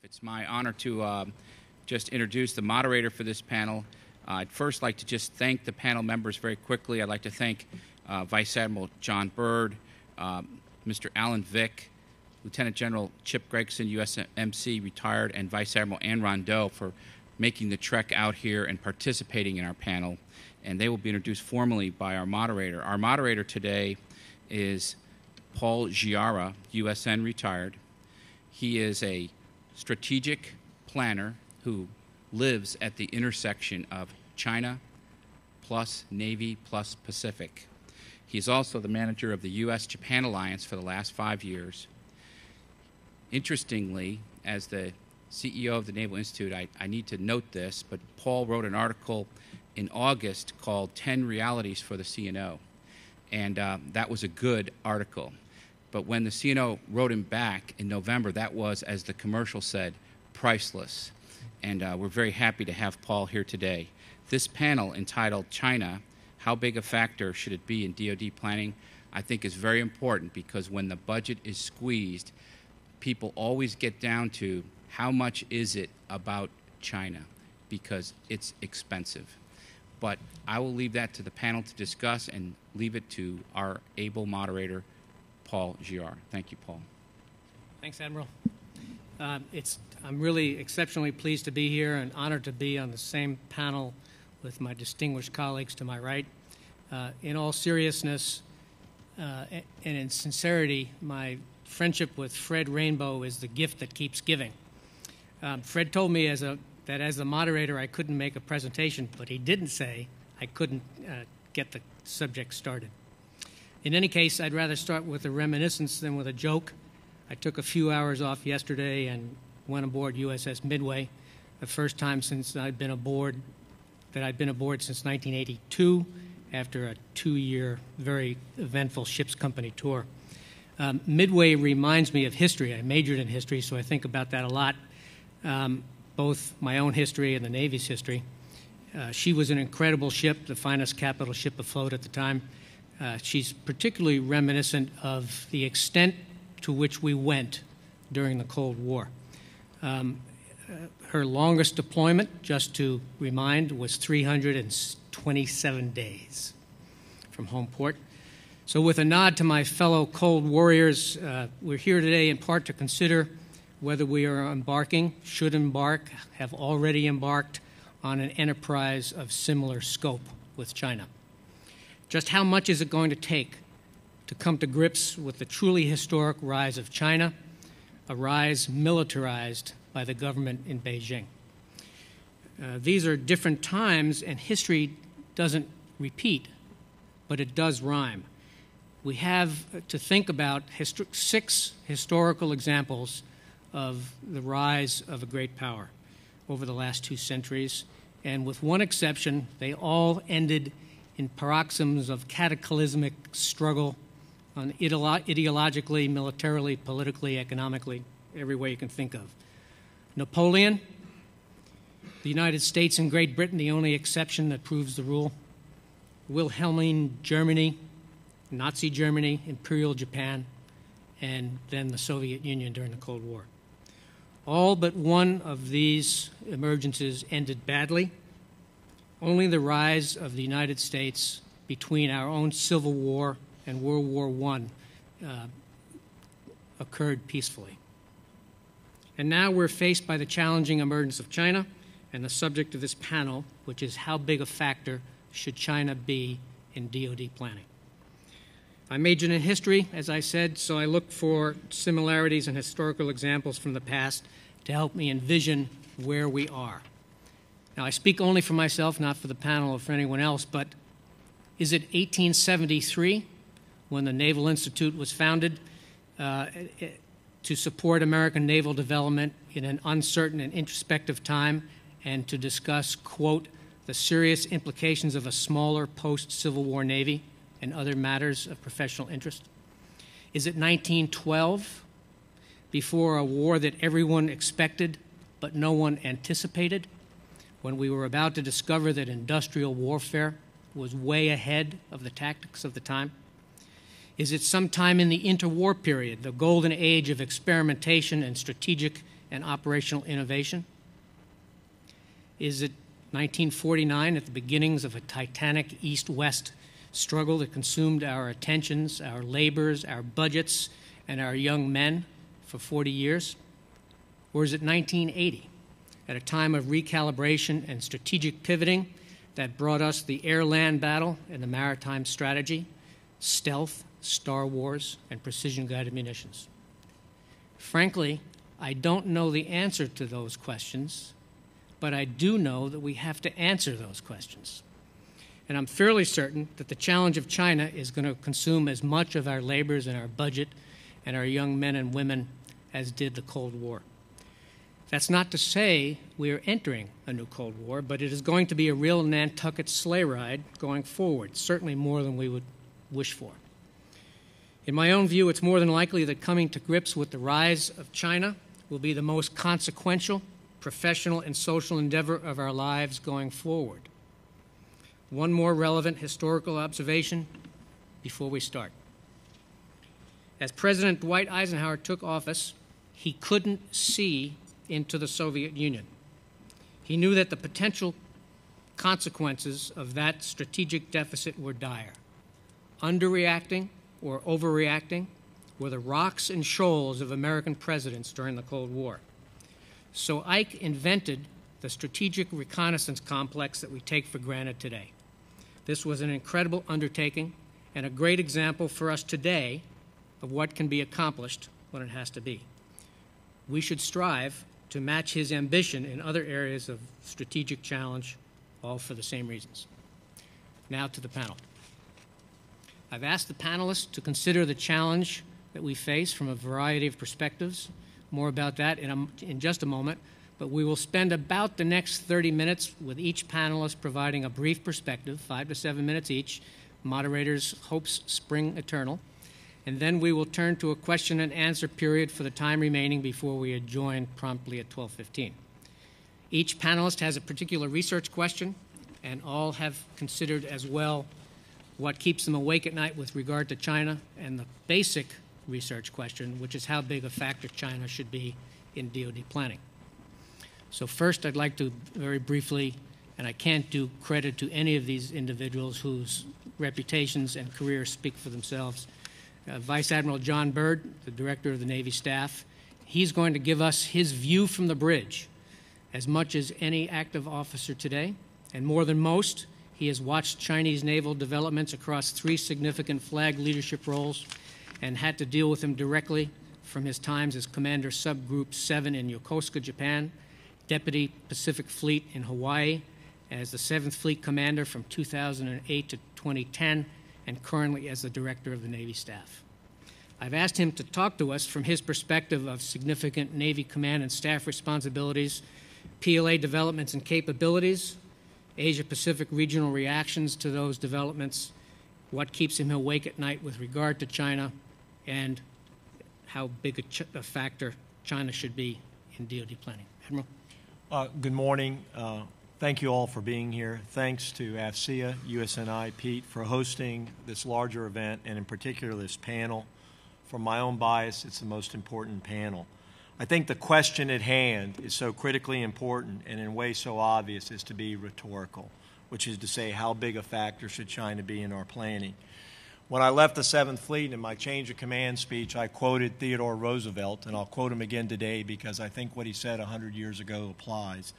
It's my honor to just introduce the moderator for this panel. I'd first like to just thank the panel members very quickly. I'd like to thank Vice Admiral John Byrd, Mr. Alan Vick, Lieutenant General Chip Gregson, USMC, retired, and Vice Admiral Anne Rondeau for making the trek out here and participating in our panel. And they will be introduced formally by our moderator. Our moderator today is Paul Giara, USN, retired. He is a strategic planner who lives at the intersection of China plus Navy plus Pacific. He's also the manager of the U.S.-Japan Alliance for the last 5 years. Interestingly, as the CEO of the Naval Institute, I need to note this, but Paul wrote an article in August called 10 Realities for the CNO, and that was a good article. But when the CNO wrote him back in November, that was, as the commercial said, priceless. And we're very happy to have Paul here today. This panel, entitled China, How Big a Factor Should It Be in DoD Planning, I think is very important because when the budget is squeezed, people always get down to how much is it about China, because it's expensive. But I will leave that to the panel to discuss and leave it to our able moderator, Paul Giara. Thank you, Paul. Thanks, Admiral. I'm really exceptionally pleased to be here and honored to be on the same panel with my distinguished colleagues to my right. In all seriousness and in sincerity, my friendship with Fred Rainbow is the gift that keeps giving. Fred told me that as the moderator I couldn't make a presentation, but he didn't say I couldn't get the subject started. In any case, I'd rather start with a reminiscence than with a joke. I took a few hours off yesterday and went aboard USS Midway, the first time since I'd been aboard since 1982, after a 2-year, very eventful ship's company tour. Midway reminds me of history. I majored in history, so I think about that a lot, both my own history and the Navy's history. She was an incredible ship, the finest capital ship afloat at the time. She's particularly reminiscent of the extent to which we went during the Cold War. Her longest deployment, just to remind, was 327 days from home port. So with a nod to my fellow Cold Warriors, we're here today in part to consider whether we are embarking, should embark, have already embarked on an enterprise of similar scope with China. Just how much is it going to take to come to grips with the truly historic rise of China, a rise militarized by the government in Beijing? These are different times, and history doesn't repeat, but it does rhyme. We have to think about 6 historical examples of the rise of a great power over the last 2 centuries, and with one exception, they all ended in paroxysms of cataclysmic struggle on ideologically, militarily, politically, economically, every way you can think of. Napoleon, the United States and Great Britain, the only exception that proves the rule. Wilhelmine Germany, Nazi Germany, Imperial Japan, and then the Soviet Union during the Cold War. All but one of these emergences ended badly. Only the rise of the United States between our own Civil War and World War I occurred peacefully. And now we're faced by the challenging emergence of China and the subject of this panel, which is how big a factor should China be in DoD planning. I majored in history, as I said, so I looked for similarities and historical examples from the past to help me envision where we are. Now, I speak only for myself, not for the panel or for anyone else, but is it 1873 when the Naval Institute was founded to support American naval development in an uncertain and introspective time and to discuss, quote, the serious implications of a smaller post-Civil War Navy and other matters of professional interest? Is it 1912, before a war that everyone expected but no one anticipated, when we were about to discover that industrial warfare was way ahead of the tactics of the time? Is it sometime in the interwar period, the golden age of experimentation and strategic and operational innovation? Is it 1949 at the beginnings of a titanic East-West struggle that consumed our attentions, our labors, our budgets, and our young men for 40 years? Or is it 1980, at a time of recalibration and strategic pivoting that brought us the air-land battle and the maritime strategy, stealth, Star Wars, and precision-guided munitions? Frankly, I don't know the answer to those questions, but I do know that we have to answer those questions. And I'm fairly certain that the challenge of China is going to consume as much of our labors and our budget and our young men and women as did the Cold War. That's not to say we are entering a new Cold War, but it is going to be a real Nantucket sleigh ride going forward, certainly more than we would wish for. In my own view, it's more than likely that coming to grips with the rise of China will be the most consequential professional and social endeavor of our lives going forward. One more relevant historical observation before we start. As President Dwight Eisenhower took office, he couldn't see into the Soviet Union. He knew that the potential consequences of that strategic deficit were dire. Underreacting or overreacting were the rocks and shoals of American presidents during the Cold War. So Ike invented the strategic reconnaissance complex that we take for granted today. This was an incredible undertaking and a great example for us today of what can be accomplished when it has to be. We should strive to match his ambition in other areas of strategic challenge, all for the same reasons. Now to the panel. I've asked the panelists to consider the challenge that we face from a variety of perspectives. More about that in just a moment, but we will spend about the next 30 minutes with each panelist providing a brief perspective, 5 to 7 minutes each. Moderator's hopes spring eternal. And then we will turn to a question and answer period for the time remaining before we adjourn promptly at 12:15. Each panelist has a particular research question, and all have considered as well what keeps them awake at night with regard to China and the basic research question, which is how big a factor China should be in DoD planning. So first, I'd like to very briefly, and I can't do credit to any of these individuals whose reputations and careers speak for themselves, Vice Admiral John Byrd, the Director of the Navy Staff. He's going to give us his view from the bridge, as much as any active officer today, and more than most, he has watched Chinese naval developments across 3 significant flag leadership roles and had to deal with them directly from his times as Commander Subgroup 7 in Yokosuka, Japan, Deputy Pacific Fleet in Hawaii, as the 7th Fleet Commander from 2008 to 2010, and currently as the Director of the Navy Staff. I've asked him to talk to us from his perspective of significant Navy command and staff responsibilities, PLA developments and capabilities, Asia-Pacific regional reactions to those developments, what keeps him awake at night with regard to China, and how big a factor China should be in DoD planning. Admiral? Good morning. Thank you all for being here. Thanks to AFCEA, USNI, Pete, for hosting this larger event, and in particular this panel. From my own bias, it's the most important panel. I think the question at hand is so critically important and in a way so obvious as to be rhetorical, which is to say, how big a factor should China be in our planning? When I left the 7th Fleet in my change of command speech, I quoted Theodore Roosevelt, and I'll quote him again today because I think what he said 100 years ago applies,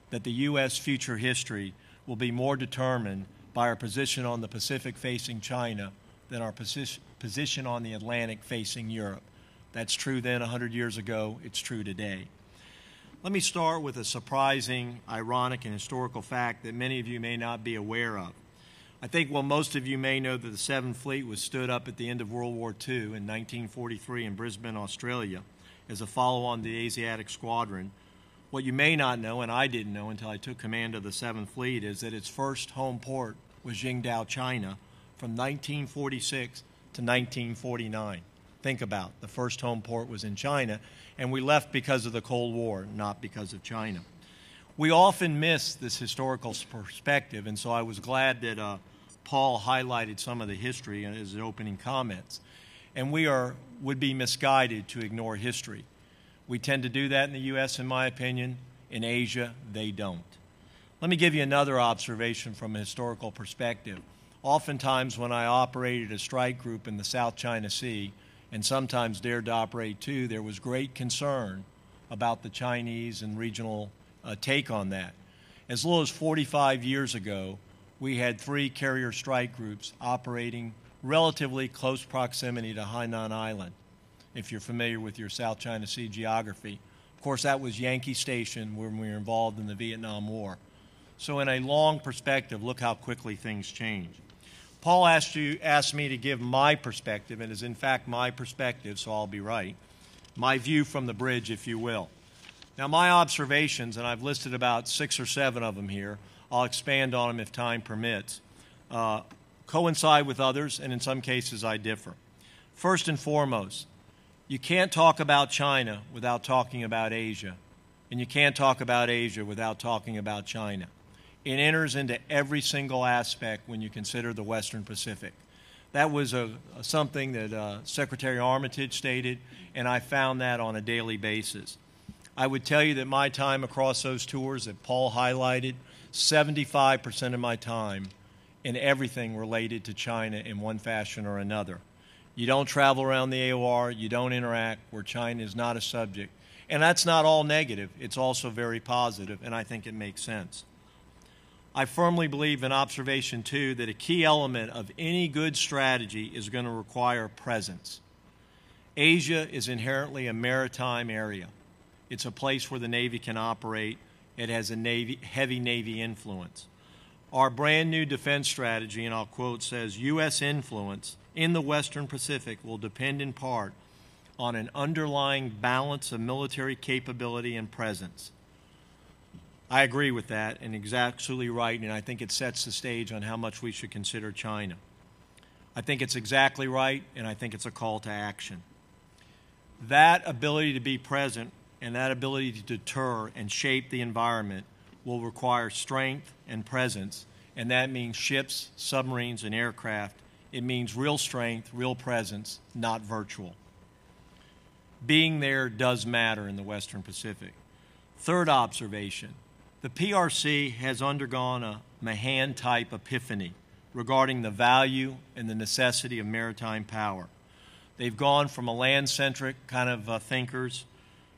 that the U.S. future history will be more determined by our position on the Pacific facing China than our position on the Atlantic facing Europe. That's true then 100 years ago. It's true today. Let me start with a surprising, ironic, and historical fact that many of you may not be aware of. I think while most of you may know that the 7th Fleet was stood up at the end of World War II in 1943 in Brisbane, Australia, as a follow-on to the Asiatic Squadron, what you may not know, and I didn't know until I took command of the 7th Fleet, is that its first home port was Qingdao, China, from 1946 to 1949. Think about it. The first home port was in China, and we left because of the Cold War, not because of China. We often miss this historical perspective, and so I was glad that Paul highlighted some of the history in his opening comments. And we would be misguided to ignore history. We tend to do that in the U.S., in my opinion. In Asia, they don't. Let me give you another observation from a historical perspective. Oftentimes when I operated a strike group in the South China Sea, and sometimes dared to operate too, there was great concern about the Chinese and regional take on that. As little as 45 years ago, we had 3 carrier strike groups operating relatively close proximity to Hainan Island, if you're familiar with your South China Sea geography. Of course, that was Yankee Station when we were involved in the Vietnam War. So in a long perspective, look how quickly things change. Paul asked me to give my perspective, and it is in fact my perspective, so I'll be right, my view from the bridge, if you will. Now, my observations, and I've listed about 6 or 7 of them here, I'll expand on them if time permits, coincide with others, and in some cases I differ. First and foremost, you can't talk about China without talking about Asia, and you can't talk about Asia without talking about China. It enters into every single aspect when you consider the Western Pacific. That was something that Secretary Armitage stated, and I found that on a daily basis. I would tell you that my time across those tours that Paul highlighted, 75% of my time in everything related to China in one fashion or another. You don't travel around the AOR, you don't interact where China is not a subject. And that's not all negative, it's also very positive, and I think it makes sense. I firmly believe in observation 2 that a key element of any good strategy is going to require presence. Asia is inherently a maritime area. It's a place where the Navy can operate. It has a heavy Navy influence. Our brand new defense strategy, and I'll quote, says, U.S. influence in the Western Pacific will depend in part on an underlying balance of military capability and presence. I agree with that, and exactly right, and I think it sets the stage on how much we should consider China. I think it's exactly right, and I think it's a call to action. That ability to be present and that ability to deter and shape the environment will require strength and presence, and that means ships, submarines, and aircraft. It means real strength, real presence, not virtual. Being there does matter in the Western Pacific. Third observation. The PRC has undergone a Mahan-type epiphany regarding the value and the necessity of maritime power. They've gone from a land-centric kind of thinkers,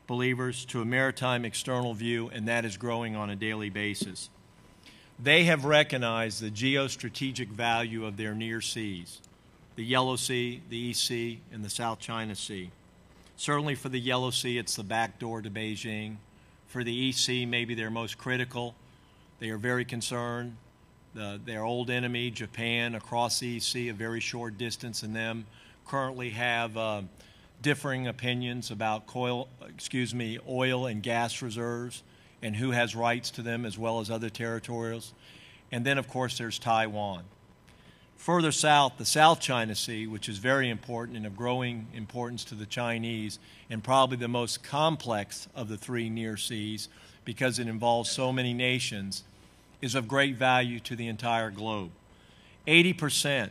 believers, to a maritime external view, and that is growing on a daily basis. They have recognized the geostrategic value of their near seas, the Yellow Sea, the East Sea, and the South China Sea. Certainly for the Yellow Sea, it's the back door to Beijing. For the East Sea, maybe they're most critical. They are very concerned. Their old enemy, Japan, across the East Sea, a very short distance, and them currently have differing opinions about oil and gas reserves and who has rights to them as well as other territorials. And then, of course, there's Taiwan. Further south, the South China Sea, which is very important and of growing importance to the Chinese, and probably the most complex of the 3 near seas because it involves so many nations, is of great value to the entire globe. 80%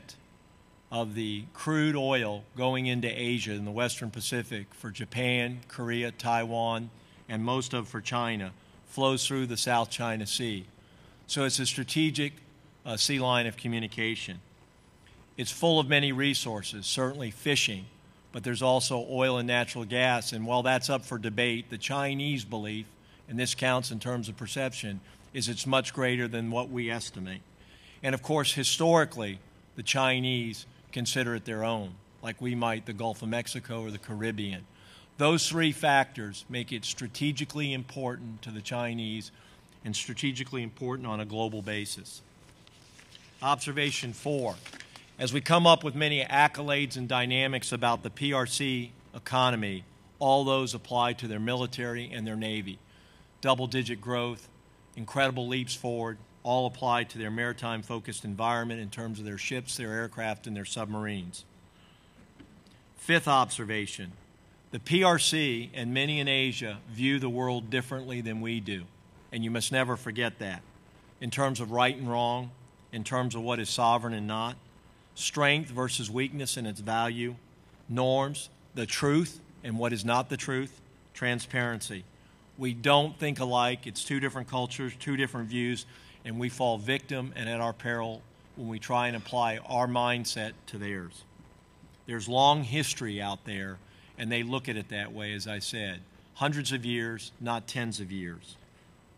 of the crude oil going into Asia in the Western Pacific for Japan, Korea, Taiwan, and most of for China flows through the South China Sea. So it's a strategic sea line of communication. It's full of many resources, certainly fishing, but there's also oil and natural gas. And while that's up for debate, the Chinese belief, and this counts in terms of perception, is it's much greater than what we estimate. And of course, historically, the Chinese consider it their own, like we might the Gulf of Mexico or the Caribbean. Those 3 factors make it strategically important to the Chinese and strategically important on a global basis. Observation 4. As we come up with many accolades and dynamics about the PRC economy, all those apply to their military and their Navy. Double-digit growth, incredible leaps forward, all apply to their maritime-focused environment in terms of their ships, their aircraft, and their submarines. 5th observation. The PRC and many in Asia view the world differently than we do, and you must never forget that, in terms of right and wrong, in terms of what is sovereign and not, strength versus weakness and its value, norms, the truth and what is not the truth, transparency. We don't think alike. It's two different cultures, two different views, and we fall victim and at our peril when we try and apply our mindset to theirs. There's long history out there, and they look at it that way, as I said. Hundreds of years, not tens of years,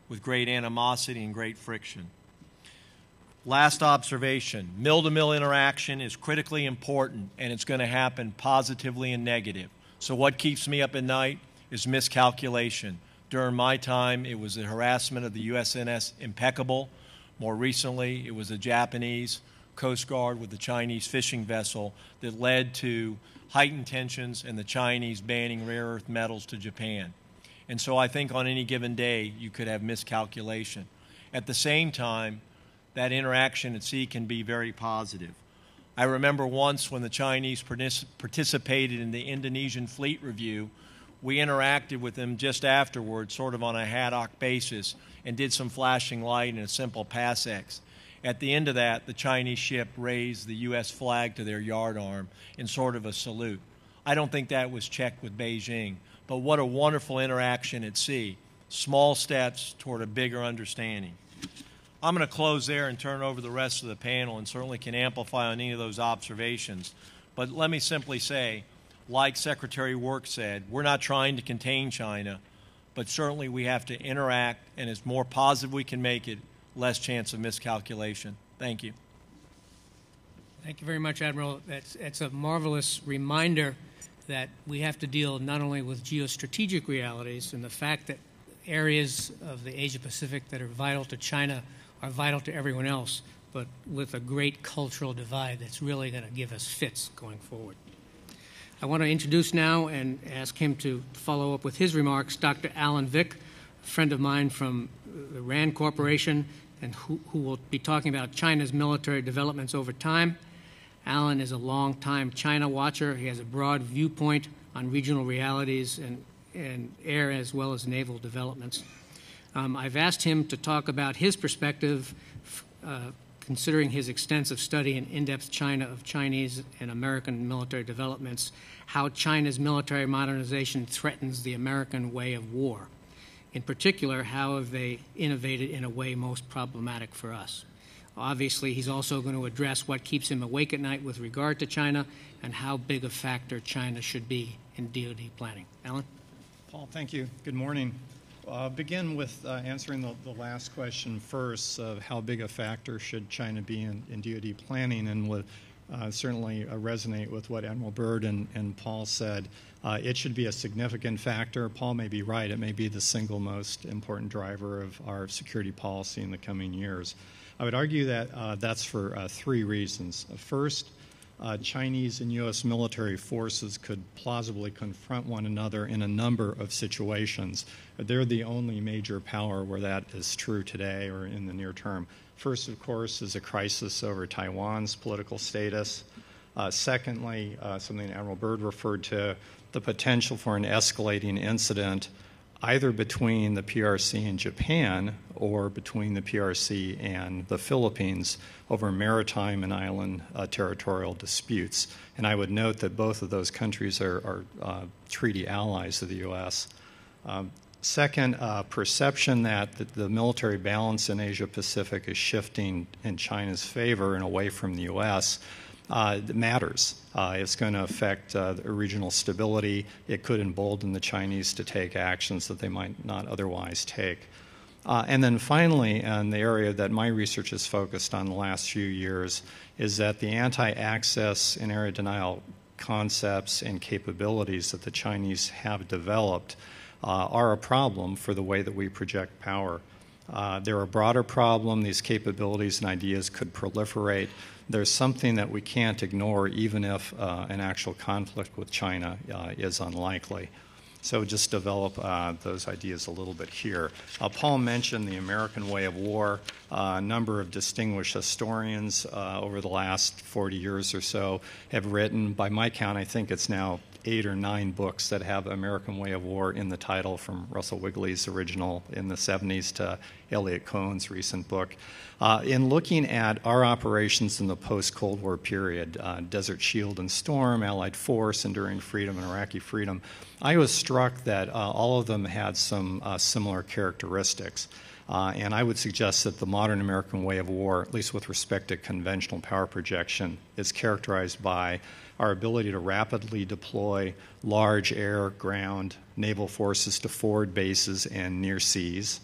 with great animosity and great friction. Last observation, mill-to-mill interaction is critically important, and it's going to happen positively and negative. So what keeps me up at night is miscalculation. During my time, it was the harassment of the USNS Impeccable. More recently, it was the Japanese Coast Guard with the Chinese fishing vessel that led to heightened tensions and the Chinese banning rare earth metals to Japan. And so I think on any given day, you could have miscalculation. At the same time, that interaction at sea can be very positive. I remember once when the Chinese participated in the Indonesian fleet review, we interacted with them just afterwards, sort of on a ad hoc basis, and did some flashing light and a simple passex. At the end of that, the Chinese ship raised the U.S. flag to their yardarm in sort of a salute. I don't think that was checked with Beijing, but what a wonderful interaction at sea. Small steps toward a bigger understanding. I'm going to close there and turn over the rest of the panel and certainly can amplify on any of those observations. But let me simply say, like Secretary Work said, we're not trying to contain China, but certainly we have to interact, and as more positive we can make it, less chance of miscalculation. Thank you. Thank you very much, Admiral. It's a marvelous reminder that we have to deal not only with geostrategic realities and the fact that areas of the Asia-Pacific that are vital to China are vital to everyone else, but with a great cultural divide that's really going to give us fits going forward. I want to introduce now and ask him to follow up with his remarks Dr. Alan Vick, a friend of mine from the RAND Corporation, and who will be talking about China's military developments over time. Alan is a long-time China watcher. He has a broad viewpoint on regional realities and air as well as naval developments. I've asked him to talk about his perspective, considering his extensive study in in-depth China of Chinese and American military developments, how China's military modernization threatens the American way of war. In particular, how have they innovated in a way most problematic for us? Obviously, he's also going to address what keeps him awake at night with regard to China and how big a factor China should be in DoD planning. Alan? Paul, thank you. Good morning. I'll begin with answering the last question first of how big a factor should China be in DoD planning, and would certainly resonate with what Admiral Byrd and Paul said. It should be a significant factor. Paul may be right. It may be the single most important driver of our security policy in the coming years. I would argue that that's for three reasons. First, Chinese and U.S. military forces could plausibly confront one another in a number of situations. They're the only major power where that is true today or in the near term. First, of course, is a crisis over Taiwan's political status. Secondly, something Admiral Byrd referred to, the potential for an escalating incident either between the PRC and Japan or between the PRC and the Philippines over maritime and island territorial disputes. And I would note that both of those countries are treaty allies of the U.S. Second, perception that the military balance in Asia-Pacific is shifting in China's favor and away from the U.S. Matters. It's going to affect regional stability. It could embolden the Chinese to take actions that they might not otherwise take. And then finally, and the area that my research has focused on the last few years, is that the anti-access and area denial concepts and capabilities that the Chinese have developed are a problem for the way that we project power. They're a broader problem. These capabilities and ideas could proliferate. There's something that we can't ignore even if an actual conflict with China is unlikely. So just develop those ideas a little bit here. Paul mentioned the American way of war. A number of distinguished historians over the last 40 years or so have written, by my count, I think it's now 8 or 9 books that have American Way of War in the title, from Russell Wigley's original in the 70s to Elliot Cohen's recent book. In looking at our operations in the post-Cold War period, Desert Shield and Storm, Allied Force, Enduring Freedom, and Iraqi Freedom, I was struck that all of them had some similar characteristics. And I would suggest that the modern American way of war, at least with respect to conventional power projection, is characterized by our ability to rapidly deploy large air, ground, naval forces to forward bases and near seas,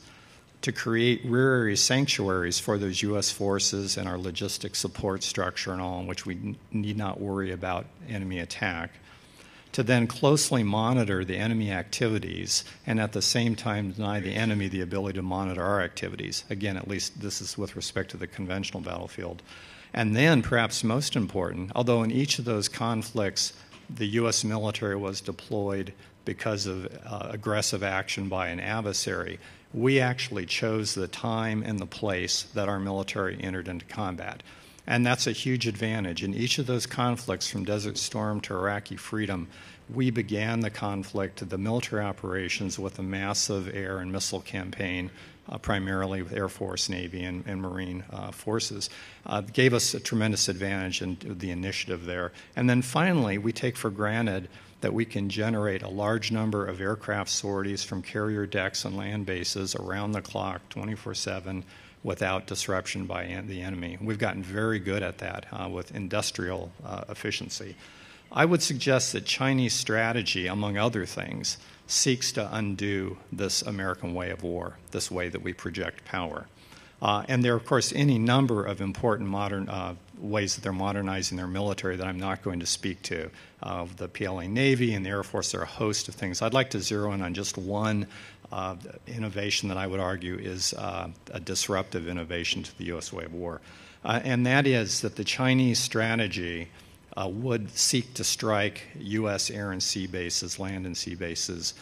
to create rear area sanctuaries for those U.S. forces and our logistic support structure and all, in which we need not worry about enemy attack, to then closely monitor the enemy activities and at the same time deny the enemy the ability to monitor our activities. Again, at least this is with respect to the conventional battlefield. And then, perhaps most important, although in each of those conflicts the U.S. military was deployed because of aggressive action by an adversary, we actually chose the time and the place that our military entered into combat. And that's a huge advantage. In each of those conflicts, from Desert Storm to Iraqi Freedom, we began the conflict, the military operations, with a massive air and missile campaign, primarily with Air Force, Navy, and Marine forces. Gave us a tremendous advantage in the initiative there. And then finally, we take for granted that we can generate a large number of aircraft sorties from carrier decks and land bases around the clock, 24/7, without disruption by the enemy. We've gotten very good at that with industrial efficiency. I would suggest that Chinese strategy, among other things, seeks to undo this American way of war, this way that we project power. And there are, of course, any number of important modern ways that they're modernizing their military that I'm not going to speak to. The PLA Navy and the Air Force, there are a host of things. I'd like to zero in on just one innovation that I would argue is a disruptive innovation to the U.S. way of war. And that is that the Chinese strategy would seek to strike U.S. air and sea bases, land and sea bases,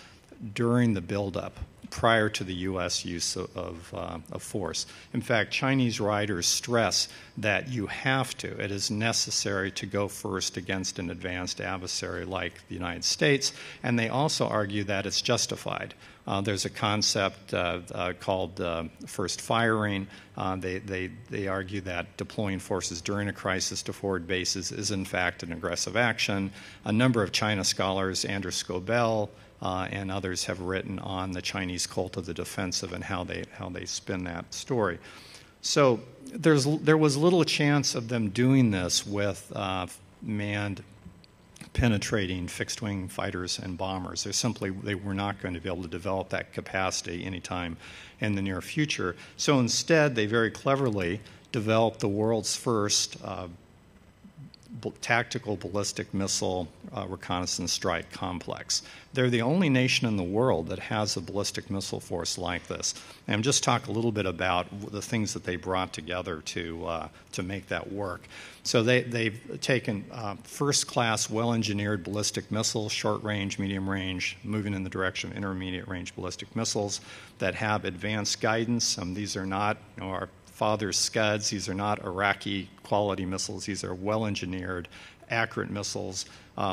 during the buildup, prior to the U.S. use of force. In fact, Chinese writers stress that you have to, it is necessary to go first against an advanced adversary like the United States, and they also argue that it's justified. There's a concept called first firing. They argue that deploying forces during a crisis to forward bases is in fact an aggressive action. A number of China scholars, Andrew Scobell, and others have written on the Chinese cult of the defensive and how they spin that story. So there was little chance of them doing this with manned penetrating fixed-wing fighters and bombers. They were not going to be able to develop that capacity anytime in the near future. So instead, they very cleverly developed the world's first tactical ballistic missile reconnaissance strike complex. They're the only nation in the world that has a ballistic missile force like this. And just talk a little bit about the things that they brought together to make that work. So they've taken first-class, well-engineered ballistic missiles, short-range, medium-range, moving in the direction of intermediate-range ballistic missiles that have advanced guidance. These are not our father's Scuds. These are not Iraqi quality missiles. These are well-engineered, accurate missiles.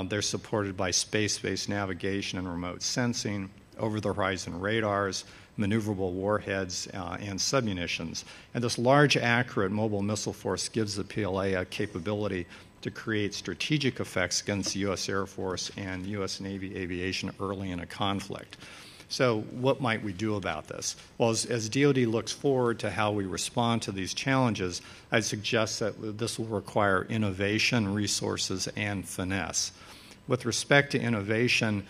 They're supported by space-based navigation and remote sensing, over-the-horizon radars, maneuverable warheads, and submunitions. And this large, accurate mobile missile force gives the PLA a capability to create strategic effects against the U.S. Air Force and U.S. Navy aviation early in a conflict. So what might we do about this? Well, as DoD looks forward to how we respond to these challenges, I'd suggest that this will require innovation, resources, and finesse. With respect to innovation,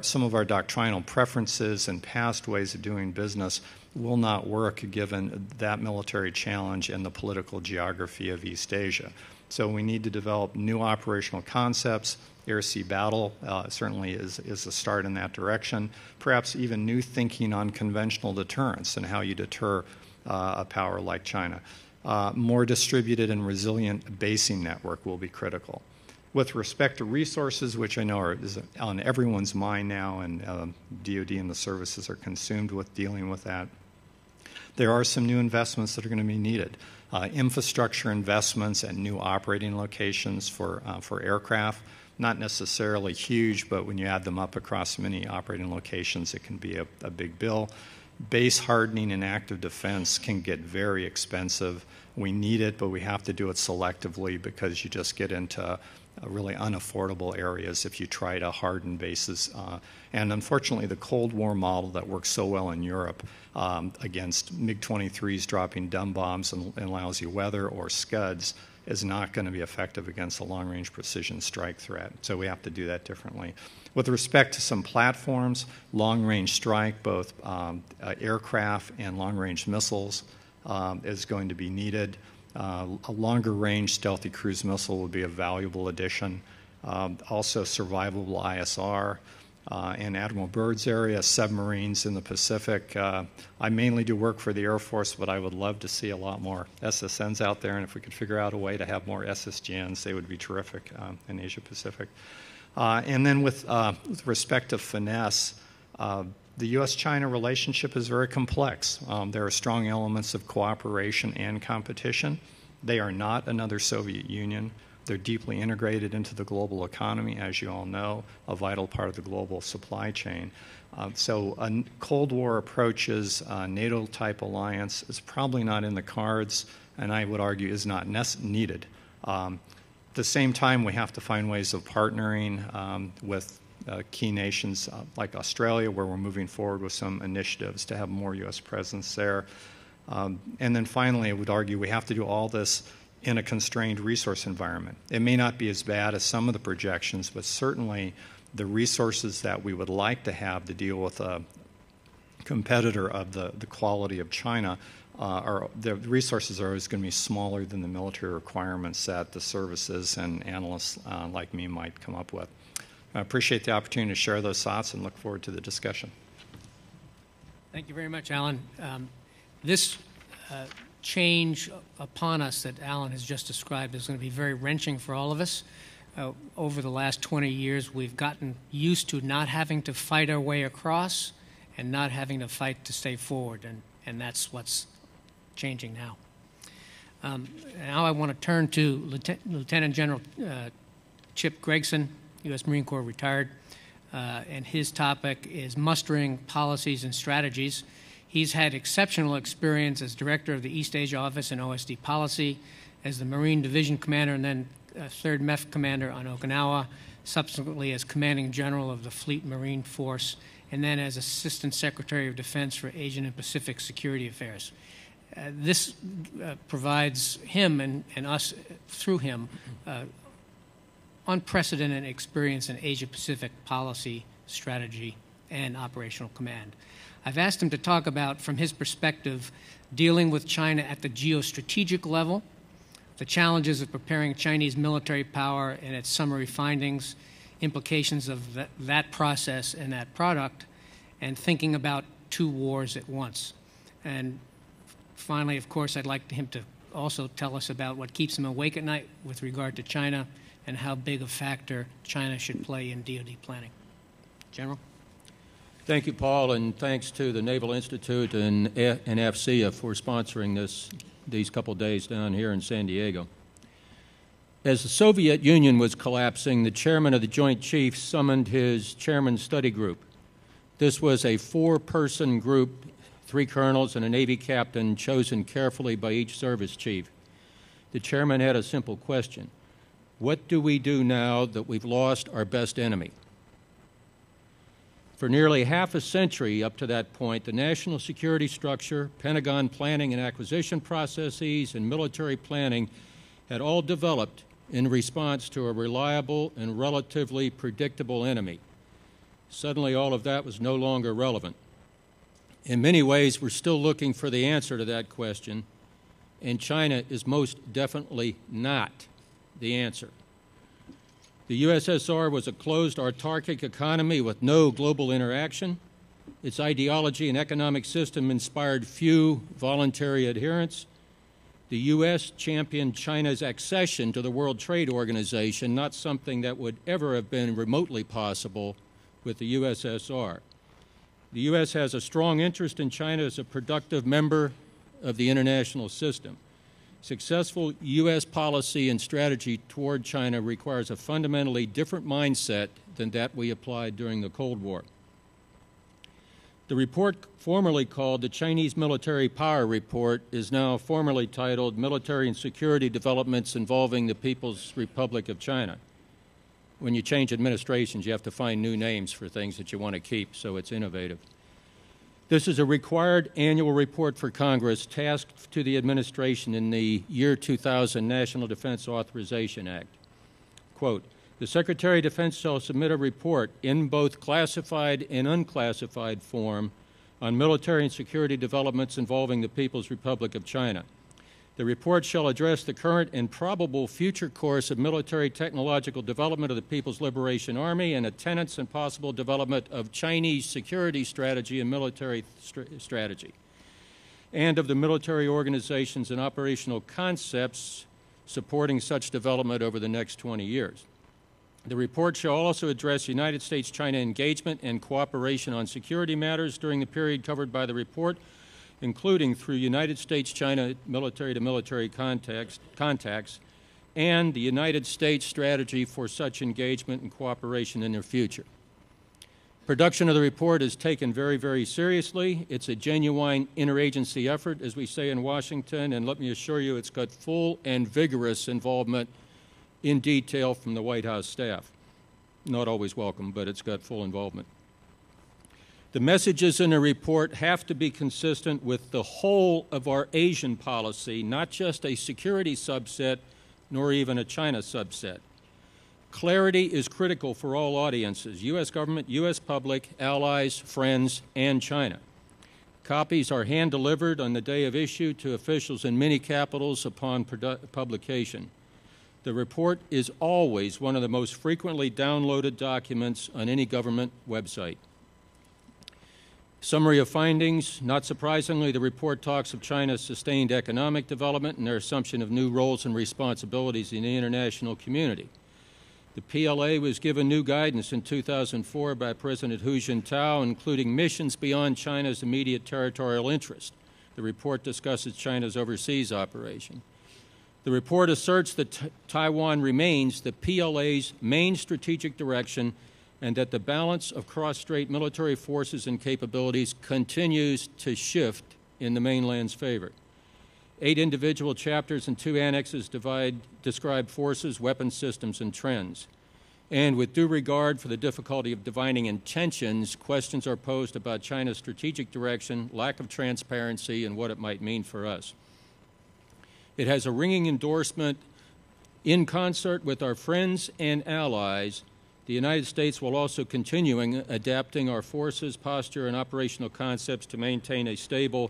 some of our doctrinal preferences and past ways of doing business will not work given that military challenge and the political geography of East Asia. So we need to develop new operational concepts. Air-sea battle certainly is a start in that direction. Perhaps even new thinking on conventional deterrence and how you deter a power like China. More distributed and resilient basing network will be critical. With respect to resources, which I know is on everyone's mind now, and DoD and the services are consumed with dealing with that, there are some new investments that are going to be needed. Infrastructure investments and new operating locations for aircraft. not necessarily huge, but when you add them up across many operating locations, it can be a big bill. Base hardening and active defense can get very expensive. We need it, but we have to do it selectively because you just get into really unaffordable areas if you try to harden bases. And unfortunately, the Cold War model that works so well in Europe against MiG-23s dropping dumb bombs in lousy weather or Scuds is not going to be effective against a long-range precision strike threat. So we have to do that differently. With respect to some platforms, long-range strike, both aircraft and long-range missiles is going to be needed. A longer-range stealthy cruise missile would be a valuable addition. Also, survivable ISR and Admiral Byrd's area, submarines in the Pacific. I mainly do work for the Air Force, but I would love to see a lot more SSNs out there, and if we could figure out a way to have more SSGNs, they would be terrific in Asia Pacific. And then with respect to finesse, the U.S.-China relationship is very complex. There are strong elements of cooperation and competition. They are not another Soviet Union. They're deeply integrated into the global economy, as you all know, a vital part of the global supply chain. So a Cold War approaches NATO-type alliance is probably not in the cards, and I would argue is not needed. At the same time, we have to find ways of partnering with key nations like Australia, where we're moving forward with some initiatives to have more U.S. presence there. And then finally, I would argue we have to do all this in a constrained resource environment. It may not be as bad as some of the projections, but certainly the resources that we would like to have to deal with a competitor of the quality of China, the resources are always going to be smaller than the military requirements that the services and analysts like me might come up with. I appreciate the opportunity to share those thoughts and look forward to the discussion. Thank you very much, Alan. This change upon us that Alan has just described is going to be very wrenching for all of us. Over the last 20 years, we've gotten used to not having to fight our way across and not having to fight to stay forward, and that's what's changing now. Now I want to turn to Lieutenant General Chip Gregson, U.S. Marine Corps retired, and his topic is mustering policies and strategies. He's had exceptional experience as director of the East Asia Office and OSD Policy, as the Marine Division Commander and then 3rd MEF Commander on Okinawa, subsequently as Commanding General of the Fleet Marine Force, and then as Assistant Secretary of Defense for Asian and Pacific Security Affairs. This provides him and us, through him, unprecedented experience in Asia-Pacific policy, strategy, and operational command. I've asked him to talk about, from his perspective, dealing with China at the geostrategic level, the challenges of preparing Chinese military power and its summary findings, implications of that process and that product, and thinking about two wars at once. And finally, of course, I'd like him to also tell us about what keeps him awake at night with regard to China and how big a factor China should play in DoD planning. General? Thank you, Paul, and thanks to the Naval Institute and AFCEA for sponsoring these couple days down here in San Diego. As the Soviet Union was collapsing, the chairman of the Joint Chiefs summoned his chairman's study group. This was a 4-person group, 3 colonels and a Navy captain chosen carefully by each service chief. The chairman had a simple question: what do we do now that we've lost our best enemy? For nearly half a century up to that point, the national security structure, Pentagon planning and acquisition processes, and military planning had all developed in response to a reliable and relatively predictable enemy. Suddenly, all of that was no longer relevant. In many ways, we're still looking for the answer to that question, and China is most definitely not the answer. The USSR was a closed, autarkic economy with no global interaction. Its ideology and economic system inspired few voluntary adherents. The U.S. championed China's accession to the World Trade Organization, not something that would ever have been remotely possible with the USSR. The U.S. has a strong interest in China as a productive member of the international system. Successful U.S. policy and strategy toward China requires a fundamentally different mindset than that we applied during the Cold War. The report, formerly called the Chinese Military Power Report, is now formally titled Military and Security Developments Involving the People's Republic of China. When you change administrations, you have to find new names for things that you want to keep, so it's innovative. This is a required annual report for Congress tasked to the administration in the year 2000 National Defense Authorization Act. Quote, the Secretary of Defense shall submit a report in both classified and unclassified form on military and security developments involving the People's Republic of China. The report shall address the current and probable future course of military technological development of the People's Liberation Army and the tenets and possible development of Chinese security strategy and military strategy, and of the military organizations and operational concepts supporting such development over the next 20 years. The report shall also address United States-China engagement and cooperation on security matters during the period covered by the report, including through United States-China military-to-military contacts, and the United States strategy for such engagement and cooperation in the future. Production of the report is taken very, very seriously. It's a genuine interagency effort, as we say in Washington, and let me assure you it's got full and vigorous involvement in detail from the White House staff. Not always welcome, but it's got full involvement. The messages in the report have to be consistent with the whole of our Asian policy, not just a security subset, nor even a China subset. Clarity is critical for all audiences, U.S. government, U.S. public, allies, friends, and China. Copies are hand-delivered on the day of issue to officials in many capitals upon publication. The report is always one of the most frequently downloaded documents on any government website. Summary of findings. Not surprisingly, the report talks of China's sustained economic development and their assumption of new roles and responsibilities in the international community. The PLA was given new guidance in 2004 by President Hu Jintao, including missions beyond China's immediate territorial interest. The report discusses China's overseas operation. The report asserts that Taiwan remains the PLA's main strategic direction and that the balance of cross-strait military forces and capabilities continues to shift in the mainland's favor. 8 individual chapters and 2 annexes describe forces, weapon systems, and trends. And with due regard for the difficulty of divining intentions, questions are posed about China's strategic direction, lack of transparency, and what it might mean for us. It has a ringing endorsement in concert with our friends and allies. The United States will also continue adapting our forces, posture, and operational concepts to maintain a stable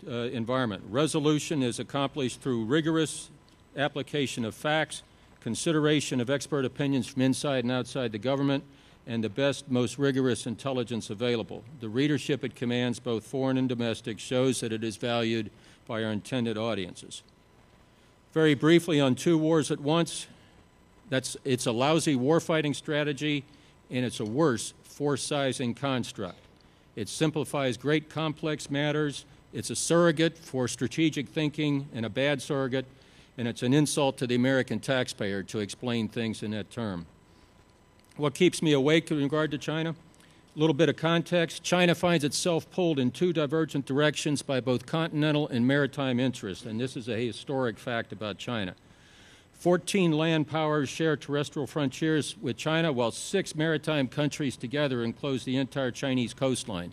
environment. Resolution is accomplished through rigorous application of facts, consideration of expert opinions from inside and outside the government, and the best, most rigorous intelligence available. The readership it commands, both foreign and domestic, shows that it is valued by our intended audiences. Very briefly on 2 wars at once, it's a lousy warfighting strategy, and it's a worse force-sizing construct. It simplifies great complex matters. It's a surrogate for strategic thinking and a bad surrogate, and it's an insult to the American taxpayer to explain things in that term. What keeps me awake in regard to China? A little bit of context. China finds itself pulled in 2 divergent directions by both continental and maritime interests, and this is a historic fact about China. 14 land powers share terrestrial frontiers with China, while 6 maritime countries together enclose the entire Chinese coastline.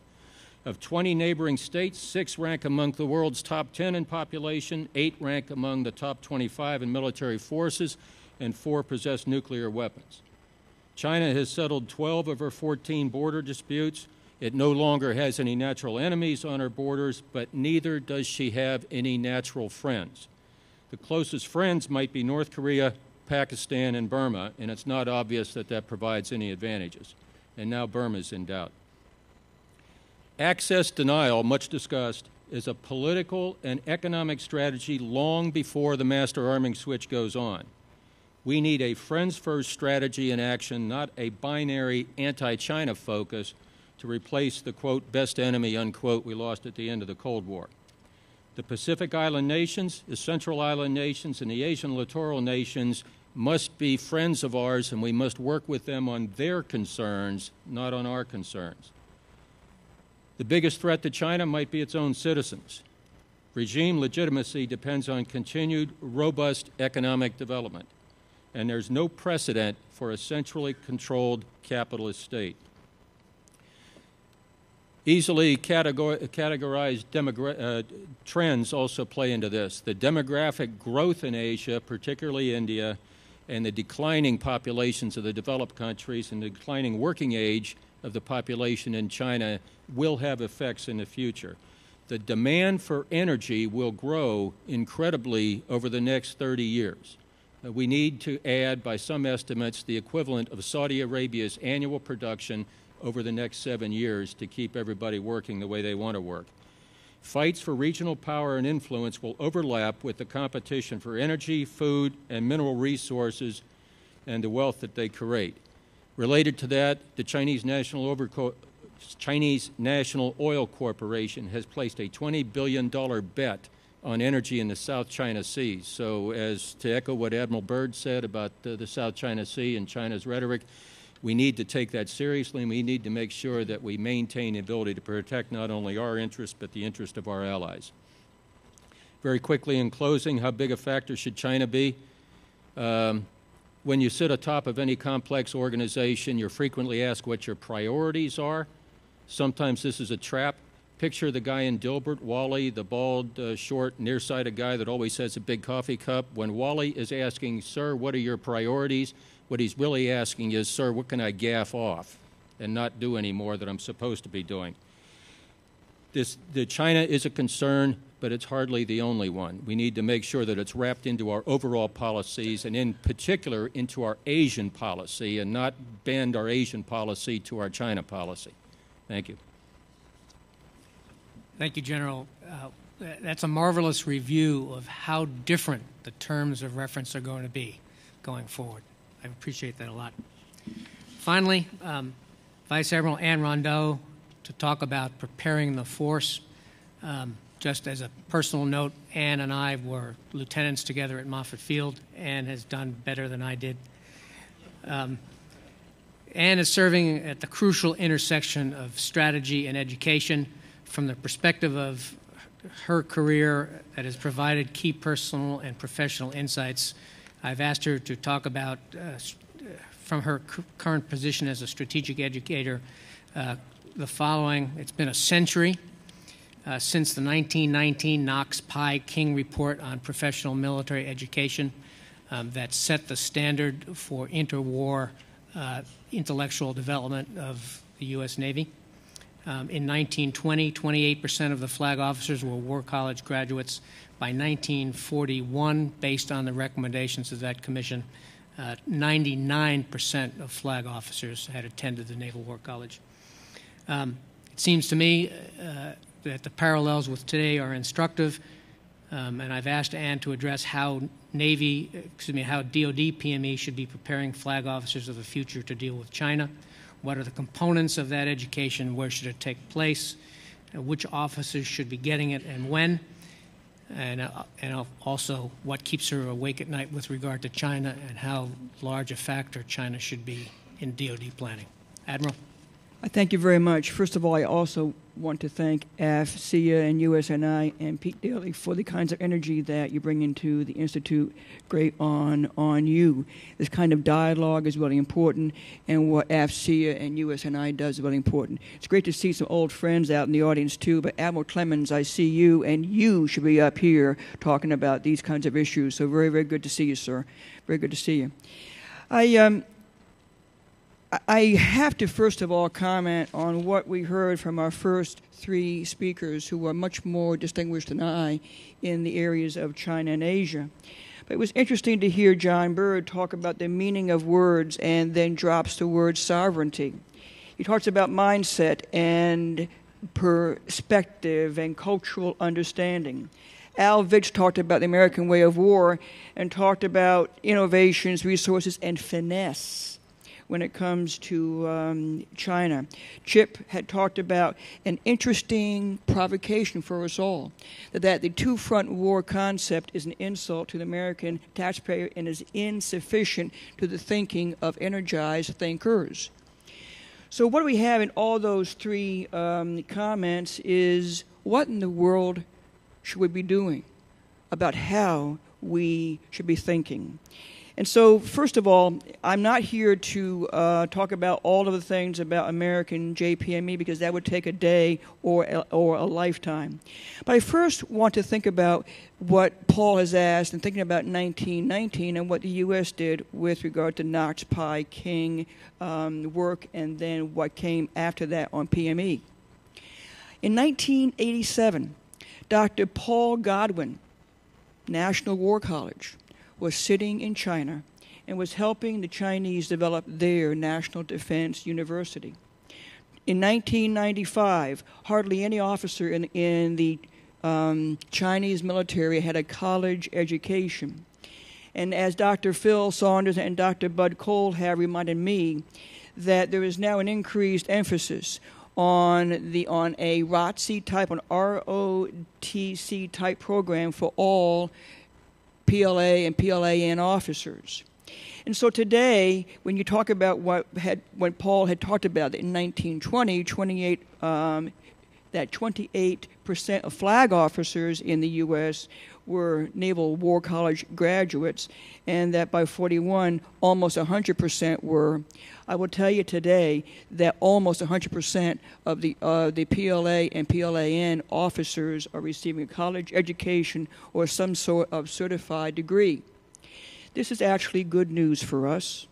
Of 20 neighboring states, 6 rank among the world's top 10 in population, 8 rank among the top 25 in military forces, and 4 possess nuclear weapons. China has settled 12 of her 14 border disputes. It no longer has any natural enemies on her borders, but neither does she have any natural friends. The closest friends might be North Korea, Pakistan, and Burma, and it's not obvious that that provides any advantages. And now Burma is in doubt. Access denial, much discussed, is a political and economic strategy long before the master arming switch goes on. We need a friends-first strategy in action, not a binary anti-China focus to replace the, quote, best enemy, unquote, we lost at the end of the Cold War. The Pacific Island nations, the Central Island nations, and the Asian littoral nations must be friends of ours, and we must work with them on their concerns, not on our concerns. The biggest threat to China might be its own citizens. Regime legitimacy depends on continued, robust economic development, and there's no precedent for a centrally controlled capitalist state. Easily categorized trends also play into this. The demographic growth in Asia, particularly India, and the declining populations of the developed countries and the declining working age of the population in China will have effects in the future. The demand for energy will grow incredibly over the next 30 years. We need to add, by some estimates, the equivalent of Saudi Arabia's annual production over the next 7 years to keep everybody working the way they want to work. Fights for regional power and influence will overlap with the competition for energy, food, and mineral resources and the wealth that they create. Related to that, the Chinese National Oil Corporation has placed a $20 billion bet on energy in the South China Sea. So as to echo what Admiral Byrd said about the South China Sea and China's rhetoric, we need to take that seriously, and we need to make sure that we maintain the ability to protect not only our interests, but the interest of our allies. Very quickly in closing, how big a factor should China be? When you sit atop of any complex organization, you're frequently asked what your priorities are. Sometimes this is a trap. Picture the guy in Dilbert, Wally, the bald, short, nearsighted guy that always has a big coffee cup. When Wally is asking, "Sir, what are your priorities?" what he's really asking is, "Sir, what can I gaff off and not do anymore that I'm supposed to be doing?" China is a concern, but it's hardly the only one. We need to make sure that it's wrapped into our overall policies, and in particular into our Asian policy, and not bend our Asian policy to our China policy. Thank you. Thank you, General. That's a marvelous review of how different the terms of reference are going to be going forward. I appreciate that a lot. Finally, Vice Admiral Anne Rondeau to talk about preparing the force. Just as a personal note, Anne and I were lieutenants together at Moffett Field. Anne has done better than I did. Anne is serving at the crucial intersection of strategy and education from the perspective of her career that has provided key personal and professional insights. I've asked her to talk about, from her current position as a strategic educator, the following. It's been a century since the 1919 Knox-Pye-King Report on Professional Military Education that set the standard for interwar intellectual development of the U.S. Navy. In 1920, 28% of the flag officers were War College graduates. By 1941, based on the recommendations of that commission, 99% of flag officers had attended the Naval War College. It seems to me that the parallels with today are instructive, and I've asked Anne to address how DoD PME should be preparing flag officers of the future to deal with China. What are the components of that education? Where should it take place? Which officers should be getting it and when? And also what keeps her awake at night with regard to China and how large a factor China should be in DoD planning. Admiral? I thank you very much. First of all, I also want to thank AFCEA and USNI and Pete Daly for the kinds of energy that you bring into the Institute. Great on you. This kind of dialogue is really important, and what AFCEA and USNI does is really important. It's great to see some old friends out in the audience, too, but Admiral Clemens, I see you, and you should be up here talking about these kinds of issues. So very, very good to see you, sir. Very good to see you. I have to, first of all, comment on what we heard from our first three speakers, who were much more distinguished than I in the areas of China and Asia. But it was interesting to hear John Byrd talk about the meaning of words and then drops the word sovereignty. He talks about mindset and perspective and cultural understanding. Al Vitch talked about the American way of war and talked about innovations, resources, and finesse. when it comes to China. Chip had talked about an interesting provocation for us all, that the two-front war concept is an insult to the American taxpayer and is insufficient to the thinking of energized thinkers. So what we have in all those three comments is, what in the world should we be doing about how we should be thinking? And so, first of all, I'm not here to talk about all of the things about American JPME, because that would take a day or a lifetime. But I first want to think about what Paul has asked, and thinking about 1919 and what the U.S. did with regard to Knox, Pi, King work, and then what came after that on PME. In 1987, Dr. Paul Godwin, National War College, was sitting in China and was helping the Chinese develop their national defense university. In 1995, hardly any officer in the Chinese military had a college education. And as Dr. Phil Saunders and Dr. Bud Cole have reminded me, that there is now an increased emphasis on a ROTC type, an ROTC type program for all PLA and PLAN officers. And so today, when you talk about when Paul had talked about it in 1920, 28% of flag officers in the U.S. were Naval War College graduates, and that by 41, almost 100% were. I will tell you today that almost 100% of the PLA and PLAN officers are receiving a college education or some sort of certified degree. This is actually good news for us,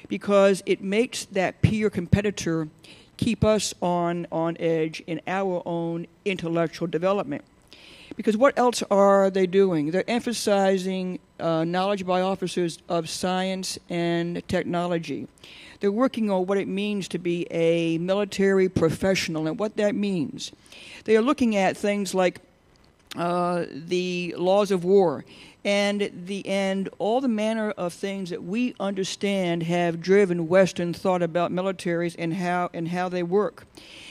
because it makes that peer competitor keep us on edge in our own intellectual development. Because what else are they doing? They're emphasizing knowledge by officers of science and technology. They're working on what it means to be a military professional and what that means. They are looking at things like the laws of war and all the manner of things that we understand have driven Western thought about militaries and how they work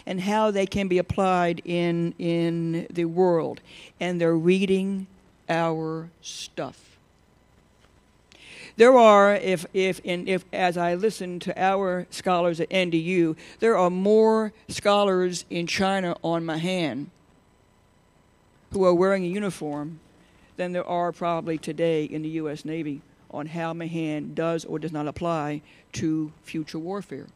and how they can be applied in the world. And they're reading our stuff. There are, if as I listen to our scholars at NDU, there are more scholars in China on Mahan who are wearing a uniform than there are probably today in the U.S. Navy on how Mahan does or does not apply to future warfare.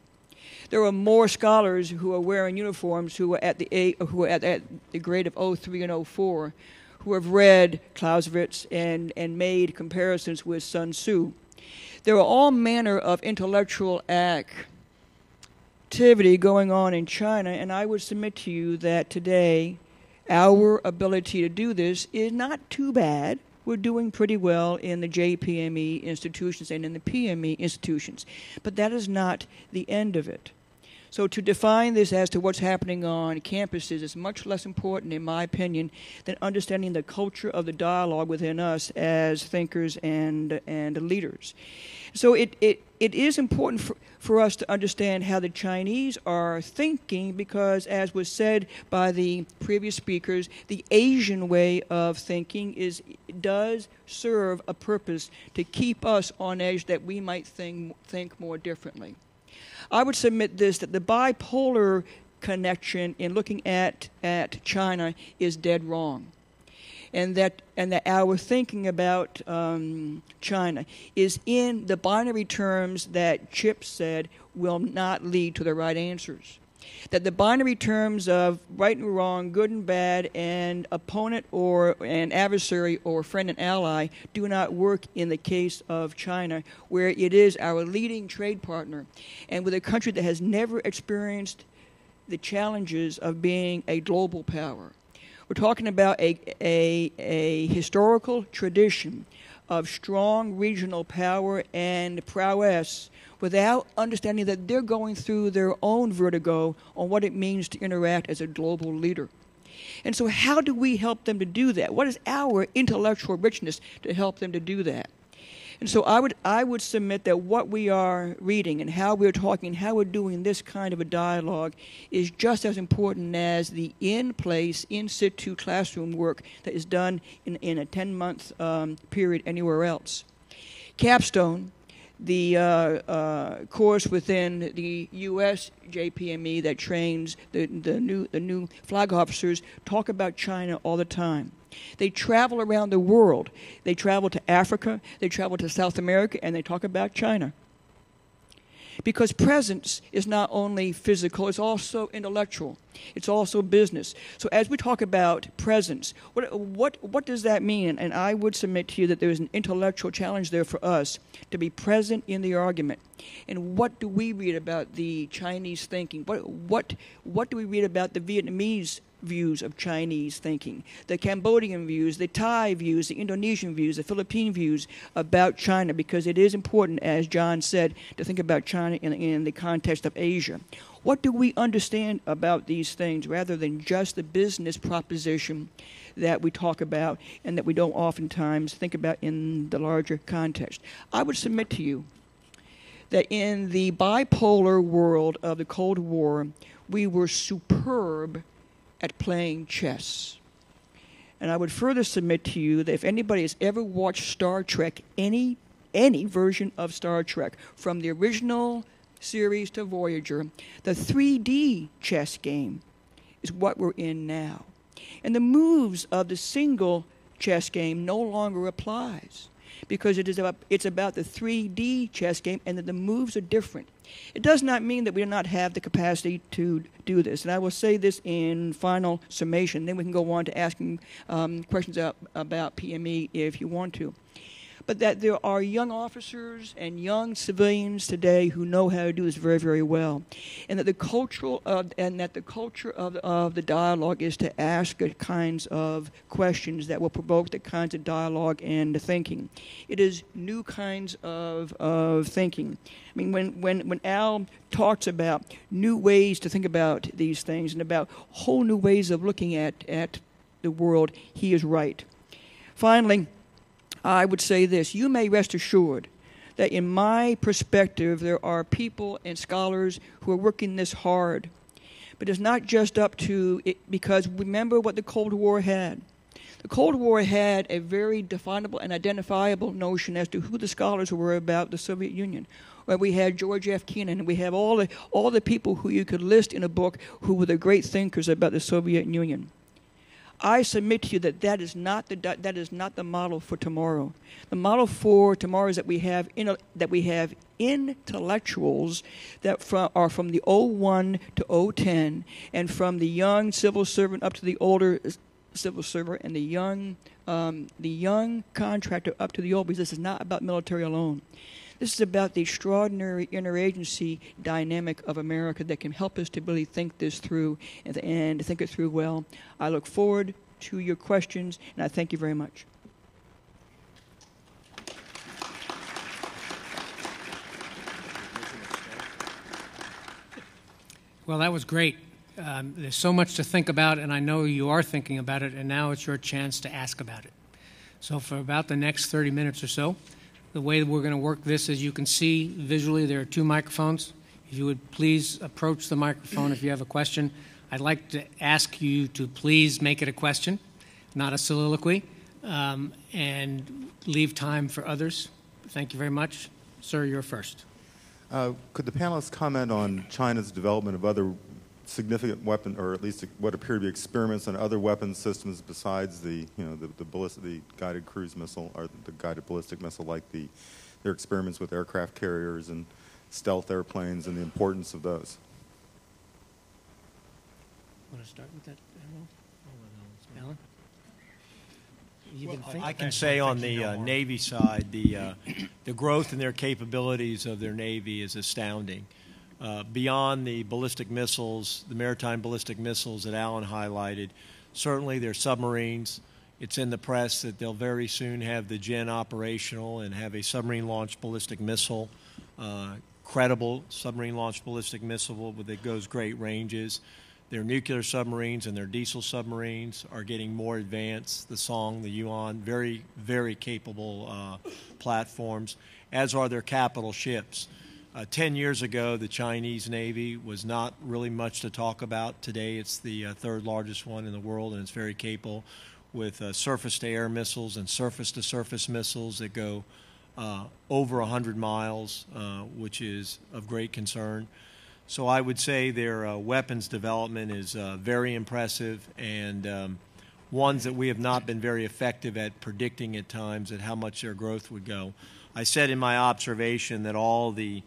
There are more scholars who are wearing uniforms who are at the grade of 03 and 04, who have read Clausewitz and made comparisons with Sun Tzu. There are all manner of intellectual activity going on in China, and I would submit to you that today our ability to do this is not too bad. We're doing pretty well in the JPME institutions and in the PME institutions. But that is not the end of it. So to define this as to what's happening on campuses is much less important, in my opinion, than understanding the culture of the dialogue within us as thinkers and leaders. So it is important for us to understand how the Chinese are thinking, because, as was said by the previous speakers, the Asian way of thinking does serve a purpose to keep us on edge, that we might think more differently. I would submit this, that the bipolar connection in looking at China is dead wrong. And that our thinking about China is in the binary terms that Chip said will not lead to the right answers. That the binary terms of right and wrong, good and bad, and opponent or an adversary or friend and ally do not work in the case of China, where it is our leading trade partner, and with a country that has never experienced the challenges of being a global power. We're talking about a historical tradition of strong regional power and prowess, without understanding that they're going through their own vertigo on what it means to interact as a global leader. And so how do we help them to do that? What is our intellectual richness to help them to do that? And so I would submit that what we are reading and how we're talking, how we're doing this kind of a dialogue is just as important as the in-place, in-situ classroom work that is done in a 10-month period anywhere else. Capstone, the course within the U.S. JPME that trains the new flag officers, talk about China all the time. They travel around the world. They travel to Africa, they travel to South America, and they talk about China. Because presence is not only physical, it's also intellectual. It's also business. So as we talk about presence, what does that mean? And I would submit to you that there is an intellectual challenge there for us to be present in the argument. And what do we read about the Chinese thinking? What do we read about the Vietnamese views of Chinese thinking, the Cambodian views, the Thai views, the Indonesian views, the Philippine views about China, because it is important, as John said, to think about China in the context of Asia. What do we understand about these things rather than just the business proposition that we talk about and that we don't oftentimes think about in the larger context? I would submit to you that in the bipolar world of the Cold War, we were superb at playing chess. And I would further submit to you that if anybody has ever watched Star Trek, any version of Star Trek, from the original series to Voyager, the 3D chess game is what we're in now. And the moves of the single chess game no longer applies, because it's about the 3D chess game, and that the moves are different. It does not mean that we do not have the capacity to do this. And I will say this in final summation, then we can go on to asking questions about PME if you want to. But that there are young officers and young civilians today who know how to do this very, very well, and that the culture of the dialogue is to ask the kinds of questions that will provoke the kinds of dialogue and the thinking. It is new kinds of thinking. I mean, when Al talks about new ways to think about these things and about whole new ways of looking at the world, he is right. Finally, I would say this: you may rest assured that in my perspective there are people and scholars who are working this hard. But it's not just up to it, because remember what the Cold War had. The Cold War had a very definable and identifiable notion as to who the scholars were about the Soviet Union. Where we had George F. Kennan, and we have all the people who you could list in a book who were the great thinkers about the Soviet Union. I submit to you that that is not the model for tomorrow. The model for tomorrow is that we have intellectuals that are from the 01 to 010, and from the young civil servant up to the older civil servant, and the young contractor up to the old. Because this is not about military alone. This is about the extraordinary interagency dynamic of America that can help us to really think this through and to think it through well. I look forward to your questions, and I thank you very much. Well, that was great. There's so much to think about, and I know you are thinking about it, and now it's your chance to ask about it. So for about the next 30 minutes or so, the way that we're going to work this, as you can see visually, there are two microphones. If you would please approach the microphone if you have a question. I'd like to ask you to please make it a question, not a soliloquy, and leave time for others. Thank you very much. Sir, you're first. Could the panelists comment on China's development of other significant weapon, or at least what appear to be experiments on other weapons systems besides the guided cruise missile or the guided ballistic missile, like their experiments with aircraft carriers and stealth airplanes, and the importance of those? Want to start with that, Alan? I can say on the Navy side, the growth in their capabilities of their Navy is astounding. Beyond the ballistic missiles, the maritime ballistic missiles that Alan highlighted, certainly their submarines. It's in the press that they'll very soon have the GEN operational and have a submarine-launched ballistic missile, credible submarine-launched ballistic missile that goes great ranges. Their nuclear submarines and their diesel submarines are getting more advanced. The Song, the Yuan, very, very capable platforms, as are their capital ships. 10 years ago, the Chinese Navy was not really much to talk about. Today, it's the third largest one in the world, and it's very capable with surface-to-air missiles and surface-to-surface missiles that go over 100 miles, which is of great concern. So I would say their weapons development is very impressive, and ones that we have not been very effective at predicting at times at how much their growth would go. I said in my observation that all the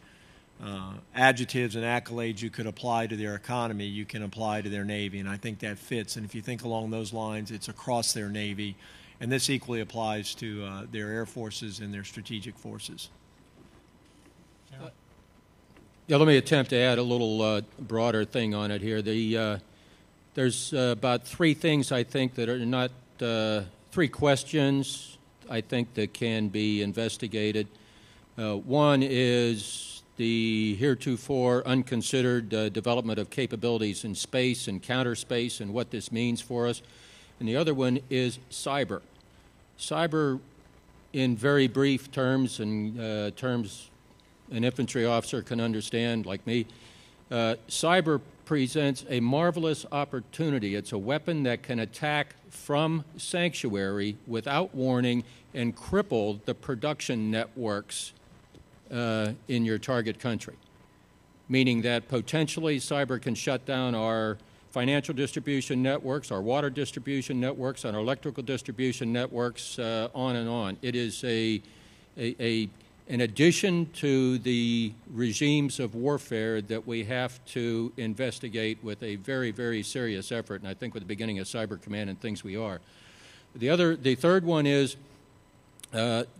adjectives and accolades you could apply to their economy, you can apply to their Navy, and I think that fits. And if you think along those lines, it's across their Navy, and this equally applies to their air forces and their strategic forces. Yeah, let me attempt to add a little broader thing on it here. There's about three things I think that are not three questions I think that can be investigated. One is the heretofore unconsidered development of capabilities in space and counterspace and what this means for us. And the other one is cyber. Cyber, in very brief terms and terms an infantry officer can understand, like me, cyber presents a marvelous opportunity. It's a weapon that can attack from sanctuary without warning and cripple the production networks in your target country, meaning that potentially cyber can shut down our financial distribution networks, our water distribution networks, and our electrical distribution networks, on and on. It is an addition to the regimes of warfare that we have to investigate with a very, very serious effort, and I think with the beginning of Cyber Command and things we are. The third one is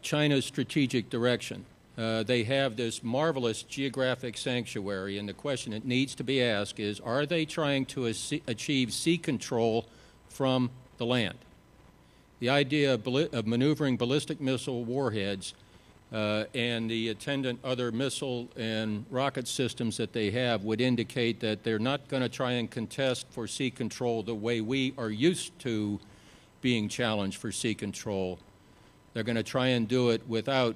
China's strategic direction. They have this marvelous geographic sanctuary, and the question that needs to be asked is, are they trying to achieve sea control from the land? The idea of maneuvering ballistic missile warheads and the attendant other missile and rocket systems that they have would indicate that they're not going to try and contest for sea control the way we are used to being challenged for sea control. They're going to try and do it without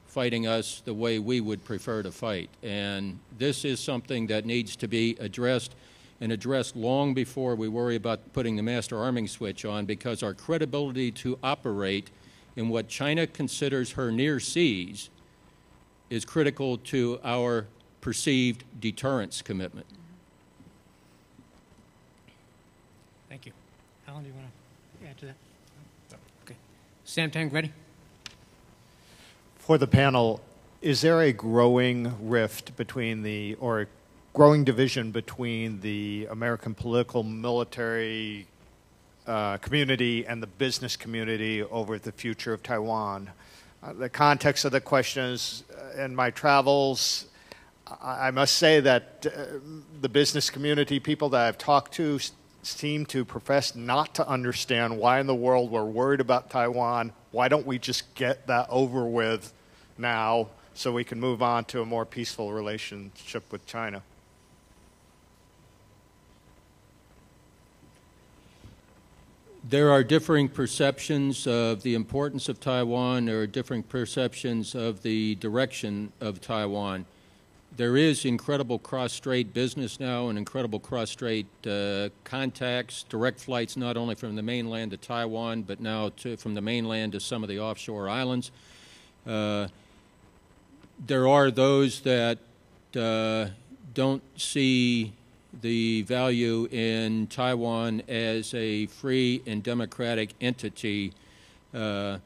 fighting us the way we would prefer to fight. And this is something that needs to be addressed, and addressed long before we worry about putting the master arming switch on, because our credibility to operate in what China considers her near seas is critical to our perceived deterrence commitment. Thank you. Alan, do you want to add to that? Okay. Sam Tang, ready? For the panel, is there a growing rift between or a growing division between the American political military community and the business community over the future of Taiwan? The context of the question is, in my travels, I must say that the business community people that I've talked to seem to profess not to understand why in the world we're worried about Taiwan. Why don't we just get that over with now so we can move on to a more peaceful relationship with China? There are differing perceptions of the importance of Taiwan. There are differing perceptions of the direction of Taiwan. There is incredible cross-strait business now and incredible cross-strait contacts, direct flights not only from the mainland to Taiwan, but now from the mainland to some of the offshore islands. There are those that don't see the value in Taiwan as a free and democratic entity as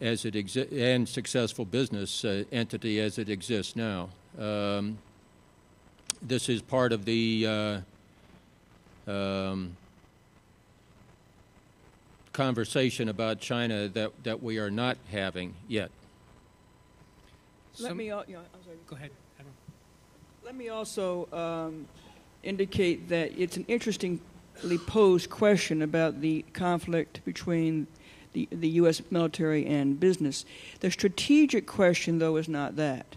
it and successful business entity as it exists now. This is part of the conversation about China that we are not having yet. I'm sorry. Go ahead. Let me also indicate that it's an interestingly posed question about the conflict between the U.S. military and business. The strategic question, though, is not that.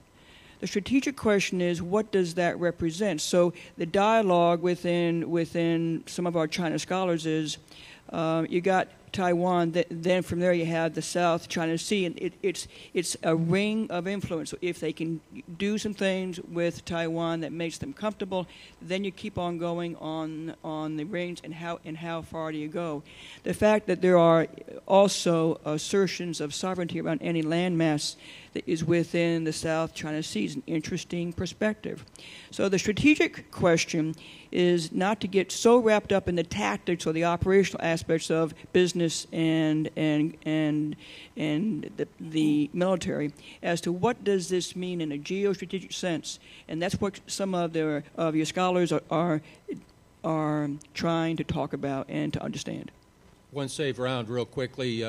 The strategic question is, what does that represent? So the dialogue within some of our China scholars is, you got Taiwan, then from there you have the South China Sea, and it's a ring of influence. So if they can do some things with Taiwan that makes them comfortable, then you keep on going on the rings, and how far do you go? The fact that there are also assertions of sovereignty around any landmass that is within the South China Sea is an interesting perspective. So the strategic question is not to get so wrapped up in the tactics or the operational aspects of business and the military as to what does this mean in a geostrategic sense, and that's what some of your scholars are trying to talk about and to understand. One save round real quickly.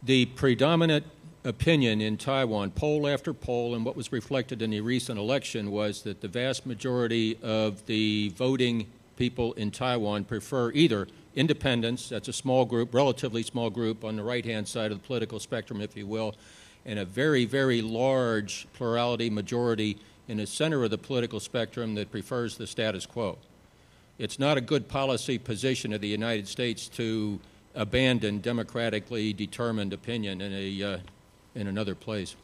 The predominant opinion in Taiwan, poll after poll, and what was reflected in the recent election was that the vast majority of the voting people in Taiwan prefer either independence, that's a small group, relatively small group on the right-hand side of the political spectrum, if you will, and a very, very large plurality majority in the center of the political spectrum that prefers the status quo. It's not a good policy position of the United States to abandon democratically determined opinion in another place.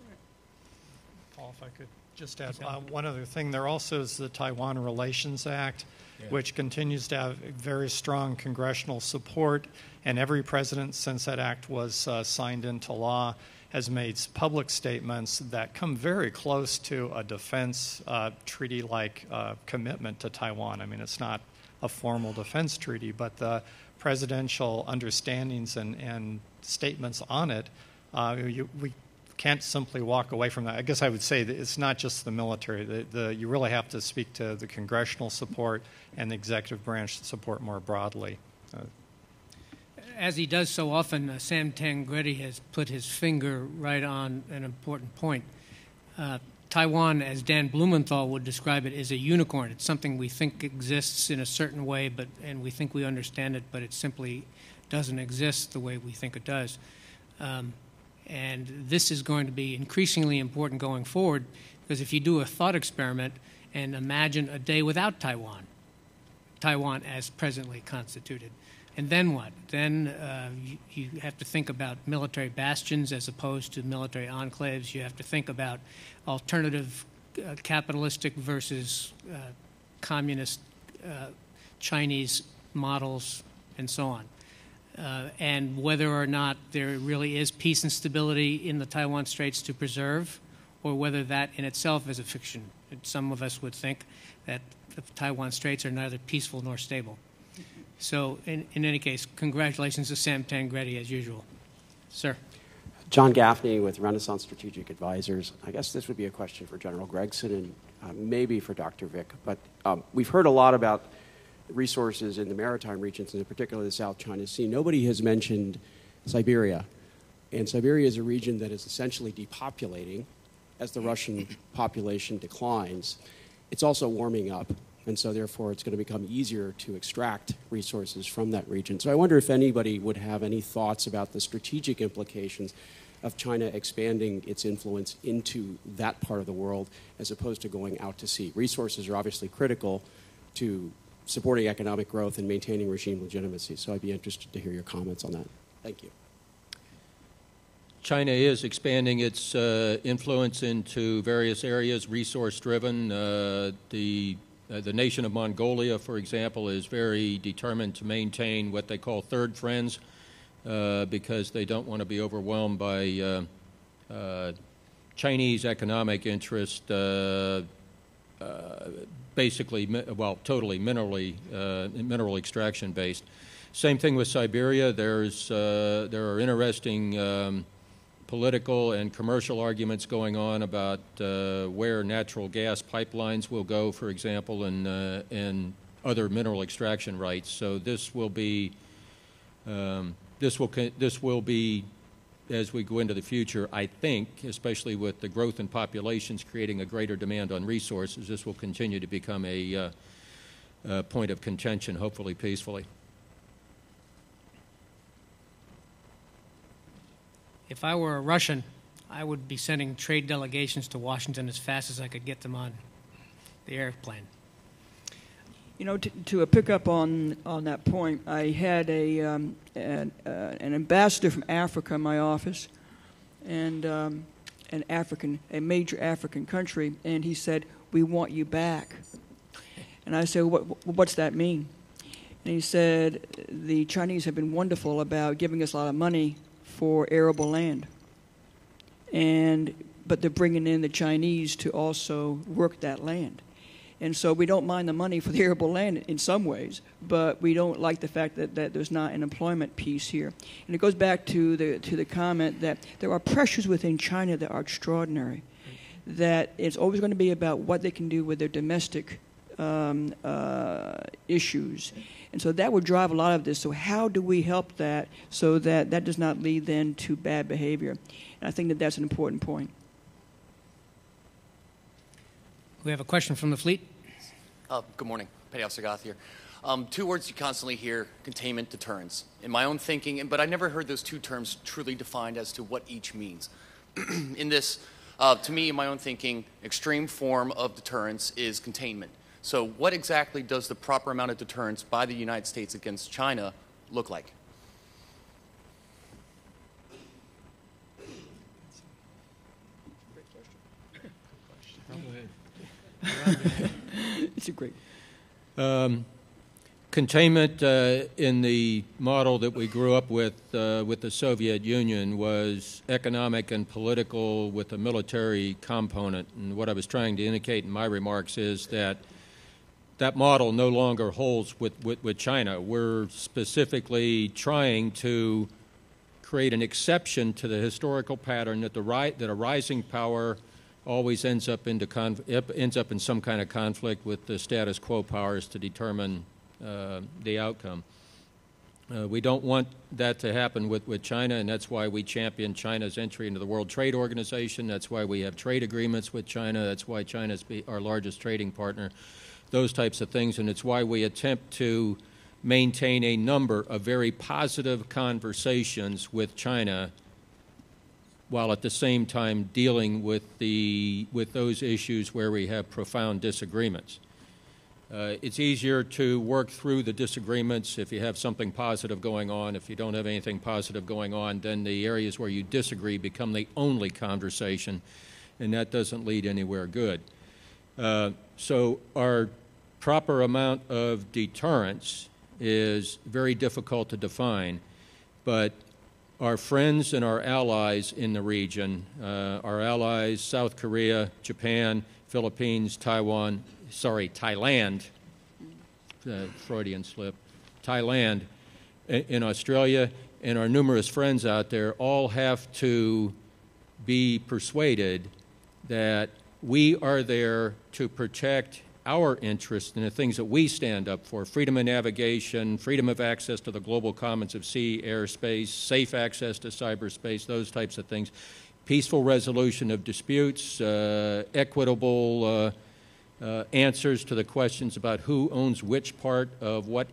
Paul, if I could just add one other thing. There also is the Taiwan Relations Act, which continues to have very strong congressional support, and every president since that act was signed into law has made public statements that come very close to a defense treaty-like commitment to Taiwan. I mean, it's not a formal defense treaty, but the presidential understandings and statements on it, we can't simply walk away from that. I guess I would say that it's not just the military. You really have to speak to the congressional support and the executive branch support more broadly. As he does so often, Sam Tangretti has put his finger right on an important point. Taiwan, as Dan Blumenthal would describe it, is a unicorn. It's something we think exists in a certain way, and we think we understand it, but it simply doesn't exist the way we think it does. And this is going to be increasingly important going forward, because if you do a thought experiment and imagine a day without Taiwan as presently constituted, and then what? Then you have to think about military bastions as opposed to military enclaves. You have to think about alternative capitalistic versus communist Chinese models and so on. And whether or not there really is peace and stability in the Taiwan Straits to preserve, or whether that in itself is a fiction. Some of us would think that the Taiwan Straits are neither peaceful nor stable. So in any case, congratulations to Sam Tangretti as usual. Sir. John Gaffney with Renaissance Strategic Advisors. I guess this would be a question for General Gregson and maybe for Dr. Vick. But we've heard a lot about resources in the maritime regions, and in particular the South China Sea. Nobody has mentioned Siberia. And Siberia is a region that is essentially depopulating as the Russian population declines. It's also warming up. And so, therefore, it's going to become easier to extract resources from that region. So I wonder if anybody would have any thoughts about the strategic implications of China expanding its influence into that part of the world as opposed to going out to sea. Resources are obviously critical to supporting economic growth and maintaining regime legitimacy. So I'd be interested to hear your comments on that. Thank you. China is expanding its influence into various areas, resource-driven. The nation of Mongolia, for example, is very determined to maintain what they call third friends because they don't want to be overwhelmed by Chinese economic interest, basically, well, totally mineral extraction based. Same thing with Siberia. There are interesting political and commercial arguments going on about where natural gas pipelines will go, for example, and other mineral extraction rights. So this will be as we go into the future, I think, especially with the growth in populations creating a greater demand on resources, this will continue to become a point of contention, hopefully peacefully. If I were a Russian, I would be sending trade delegations to Washington as fast as I could get them on the airplane. You know, to pick up on that point, I had an ambassador from Africa in my office, and a major African country, and he said, "We want you back." And I said, "What's that mean?" And he said, "The Chinese have been wonderful about giving us a lot of money for arable land, but they're bringing in the Chinese to also work that land. And so we don't mind the money for the arable land in some ways, but we don't like the fact that there's not an employment piece here." And it goes back to the comment that there are pressures within China that are extraordinary, that it's always going to be about what they can do with their domestic issues. And so that would drive a lot of this. So how do we help that so that does not lead then to bad behavior? And I think that that's an important point. We have a question from the fleet. Good morning. Petty Officer Goth here. Two words you constantly hear: containment, deterrence. In my own thinking, but I never heard those two terms truly defined as to what each means. In this, to me, in my own thinking, extreme form of deterrence is containment. So what exactly does the proper amount of deterrence by the United States against China look like? It's a great. Containment in the model that we grew up with the Soviet Union was economic and political with a military component. And what I was trying to indicate in my remarks is that that model no longer holds with China. We're specifically trying to create an exception to the historical pattern that a rising power always ends up in some kind of conflict with the status quo powers to determine the outcome. We don't want that to happen with China, and that's why we champion China's entry into the World Trade Organization. That's why we have trade agreements with China. That's why China's our largest trading partner. Those types of things, and it's why we attempt to maintain a number of very positive conversations with China, while at the same time dealing with those issues where we have profound disagreements. It's easier to work through the disagreements if you have something positive going on. If you don't have anything positive going on, then the areas where you disagree become the only conversation, and that doesn't lead anywhere good. So our proper amount of deterrence is very difficult to define, but our friends and our allies in the region, our allies, South Korea, Japan, Philippines, Thailand, Freudian slip, Thailand, in Australia, and our numerous friends out there all have to be persuaded that we are there to protect our interests and the things that we stand up for: freedom of navigation, freedom of access to the global commons of sea, air, space, safe access to cyberspace, those types of things, peaceful resolution of disputes, equitable answers to the questions about who owns which part of what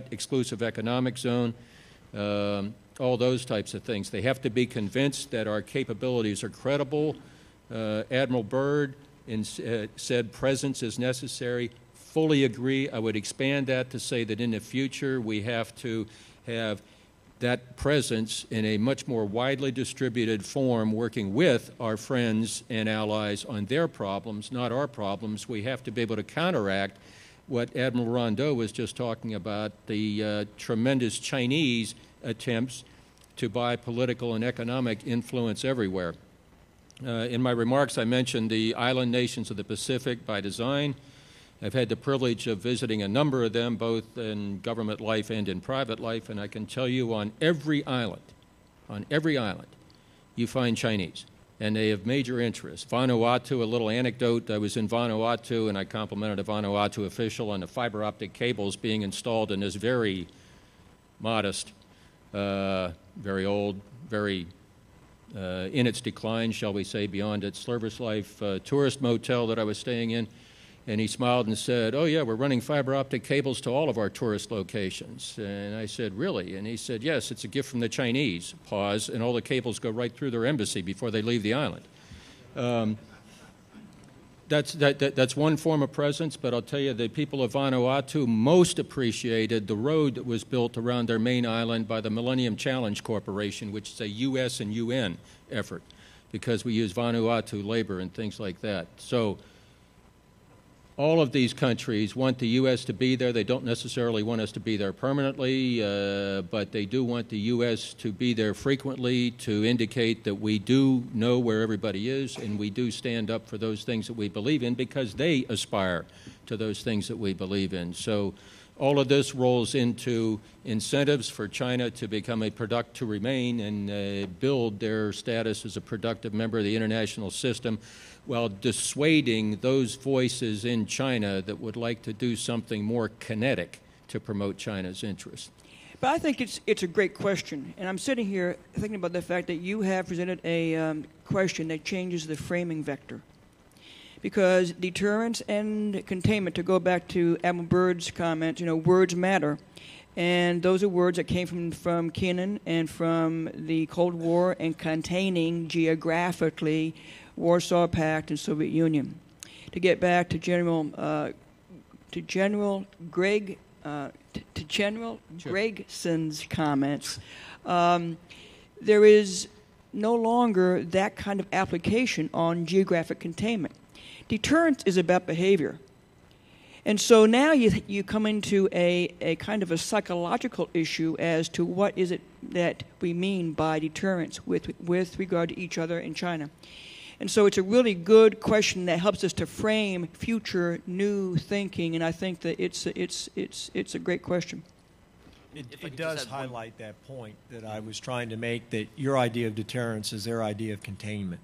exclusive economic zone, all those types of things. They have to be convinced that our capabilities are credible. Admiral Byrd said presence is necessary. Fully agree. I would expand that to say that in the future we have to have that presence in a much more widely distributed form, working with our friends and allies on their problems, not our problems. We have to be able to counteract what Admiral Rondeau was just talking about, the tremendous Chinese attempts to buy political and economic influence everywhere. In my remarks, I mentioned the island nations of the Pacific by design. I've had the privilege of visiting a number of them, both in government life and in private life, and I can tell you on every island, you find Chinese, and they have major interests. Vanuatu, a little anecdote, I was in Vanuatu, and I complimented a Vanuatu official on the fiber optic cables being installed in this very modest, very old, very in its decline, shall we say, beyond its service life tourist motel that I was staying in. And he smiled and said, "Oh, yeah, we're running fiber optic cables to all of our tourist locations." And I said, "Really?" And he said, "Yes, it's a gift from the Chinese." Pause, and all the cables go right through their embassy before they leave the island. That's one form of presence, but I'll tell you, the people of Vanuatu most appreciated the road that was built around their main island by the Millennium Challenge Corporation, which is a U.S. and UN effort, because we use Vanuatu labor and things like that. So all of these countries want the U.S. to be there. They don't necessarily want us to be there permanently, but they do want the U.S. to be there frequently to indicate that we do know where everybody is and we do stand up for those things that we believe in, because they aspire to those things that we believe in. So all of this rolls into incentives for China to become to remain and build their status as a productive member of the international system, while dissuading those voices in China that would like to do something more kinetic to promote China's interests. But I think it's a great question, and I'm sitting here thinking about the fact that you have presented a question that changes the framing vector. Because deterrence and containment, to go back to Admiral Byrd's comment, words matter. And those are words that came from Kennan and from the Cold War and containing geographically Warsaw Pact and Soviet Union. To get back to General Gregson's comments, there is no longer that kind of application on geographic containment. Deterrence is about behavior. And so now you come into a kind of a psychological issue as to what is it that we mean by deterrence with regard to each other in China. And so it's a really good question that helps us to frame future new thinking, and I think that it's a great question. It does highlight that point that I was trying to make, that your idea of deterrence is their idea of containment.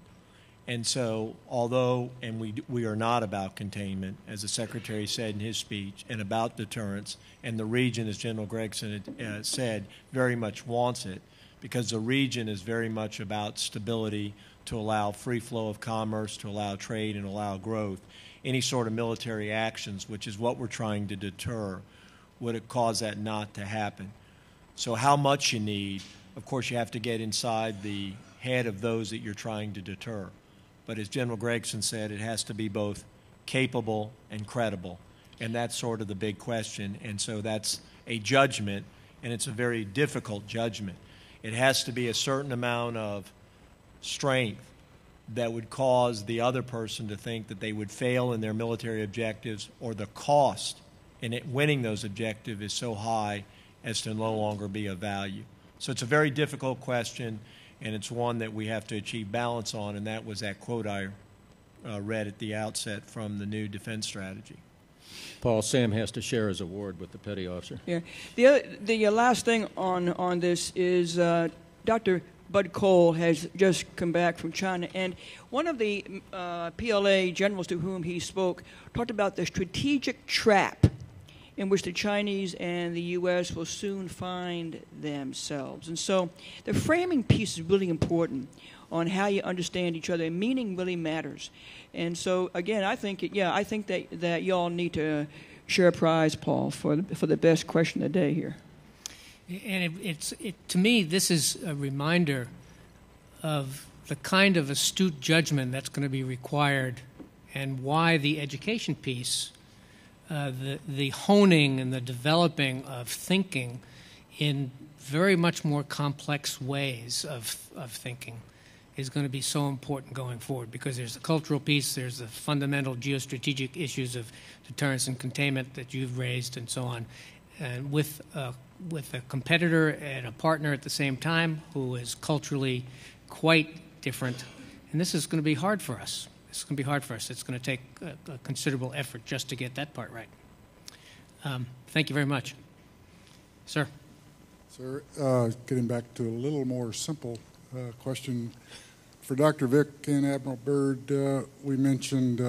And so, although, and we are not about containment, as the Secretary said in his speech, and about deterrence, and the region, as General Gregson had said, very much wants it, because the region is very much about stability, to allow free flow of commerce, to allow trade and allow growth. Any sort of military actions, which is what we're trying to deter, would it cause that not to happen. So how much you need, of course, you have to get inside the head of those that you're trying to deter. But as General Gregson said, it has to be both capable and credible. And that's sort of the big question. And so that's a judgment, and it's a very difficult judgment. It has to be a certain amount of strength that would cause the other person to think that they would fail in their military objectives, or the cost in winning those objectives is so high as to no longer be of value. So it's a very difficult question, and it's one that we have to achieve balance on, and that was that quote I read at the outset from the new defense strategy. Paul, Sam has to share his award with the petty officer. Yeah. The last thing on this is Dr. Bud Cole has just come back from China, and one of the PLA generals to whom he spoke talked about the strategic trap in which the Chinese and the U.S. will soon find themselves. And so the framing piece is really important on how you understand each other, and meaning really matters. And so, again, I think that y'all need to share a prize, Paul, for the best question of the day here. And to me, this is a reminder of the kind of astute judgment that's going to be required, and why the education piece, the honing and the developing of thinking in very much more complex ways of thinking is going to be so important going forward, because there's the cultural piece, there's the fundamental geostrategic issues of deterrence and containment that you've raised, and so on. And with a competitor and a partner at the same time who is culturally quite different, and this is going to be hard for us. It's going to be hard for us. It's going to take a considerable effort just to get that part right. Thank you very much. Sir. Sir, getting back to a little more simple question. For Dr. Vick and Admiral Byrd, we mentioned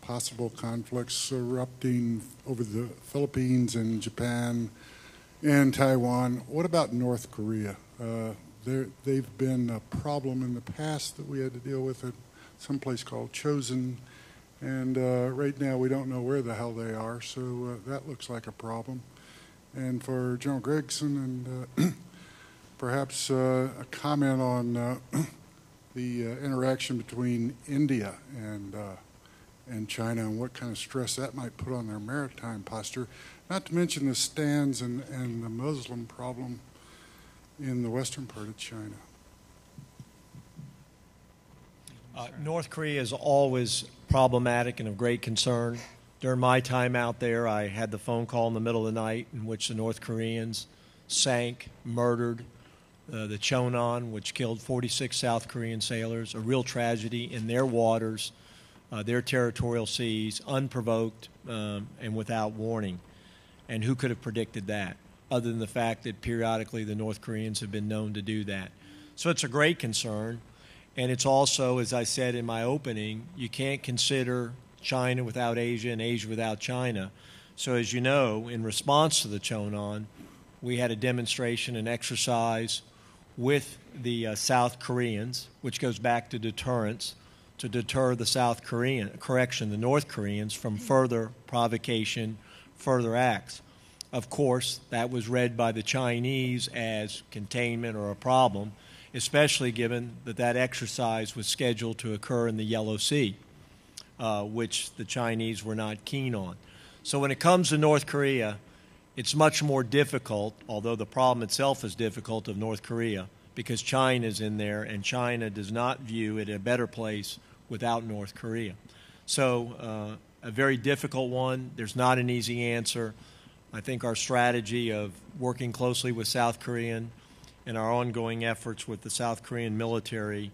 possible conflicts erupting over the Philippines and Japan and Taiwan. What about North Korea? They've been a problem in the past that we had to deal with at some place called Chosin, And right now we don't know where the hell they are, so that looks like a problem. And for General Gregson, and perhaps a comment on the interaction between India and China and what kind of stress that might put on their maritime posture, not to mention the stands and the Muslim problem in the western part of China. North Korea is always problematic and of great concern. During my time out there, I had the phone call in the middle of the night in which the North Koreans sank, murdered the Chonon, which killed 46 South Korean sailors, a real tragedy in their waters, their territorial seas, unprovoked and without warning. And who could have predicted that, other than the fact that periodically the North Koreans have been known to do that? So it's a great concern. And it's also, as I said in my opening, you can't consider China without Asia and Asia without China. So as you know, in response to the Chonon, we had a demonstration, an exercise with the South Koreans, which goes back to deterrence, to deter the North Koreans from further provocation, further acts. Of course, that was read by the Chinese as containment or a problem, especially given that that exercise was scheduled to occur in the Yellow Sea, which the Chinese were not keen on. So when it comes to North Korea, it's much more difficult, although the problem itself is difficult, of North Korea, because China is in there, and China does not view it a better place without North Korea. So a very difficult one. There's not an easy answer. I think our strategy of working closely with South Korean and our ongoing efforts with the South Korean military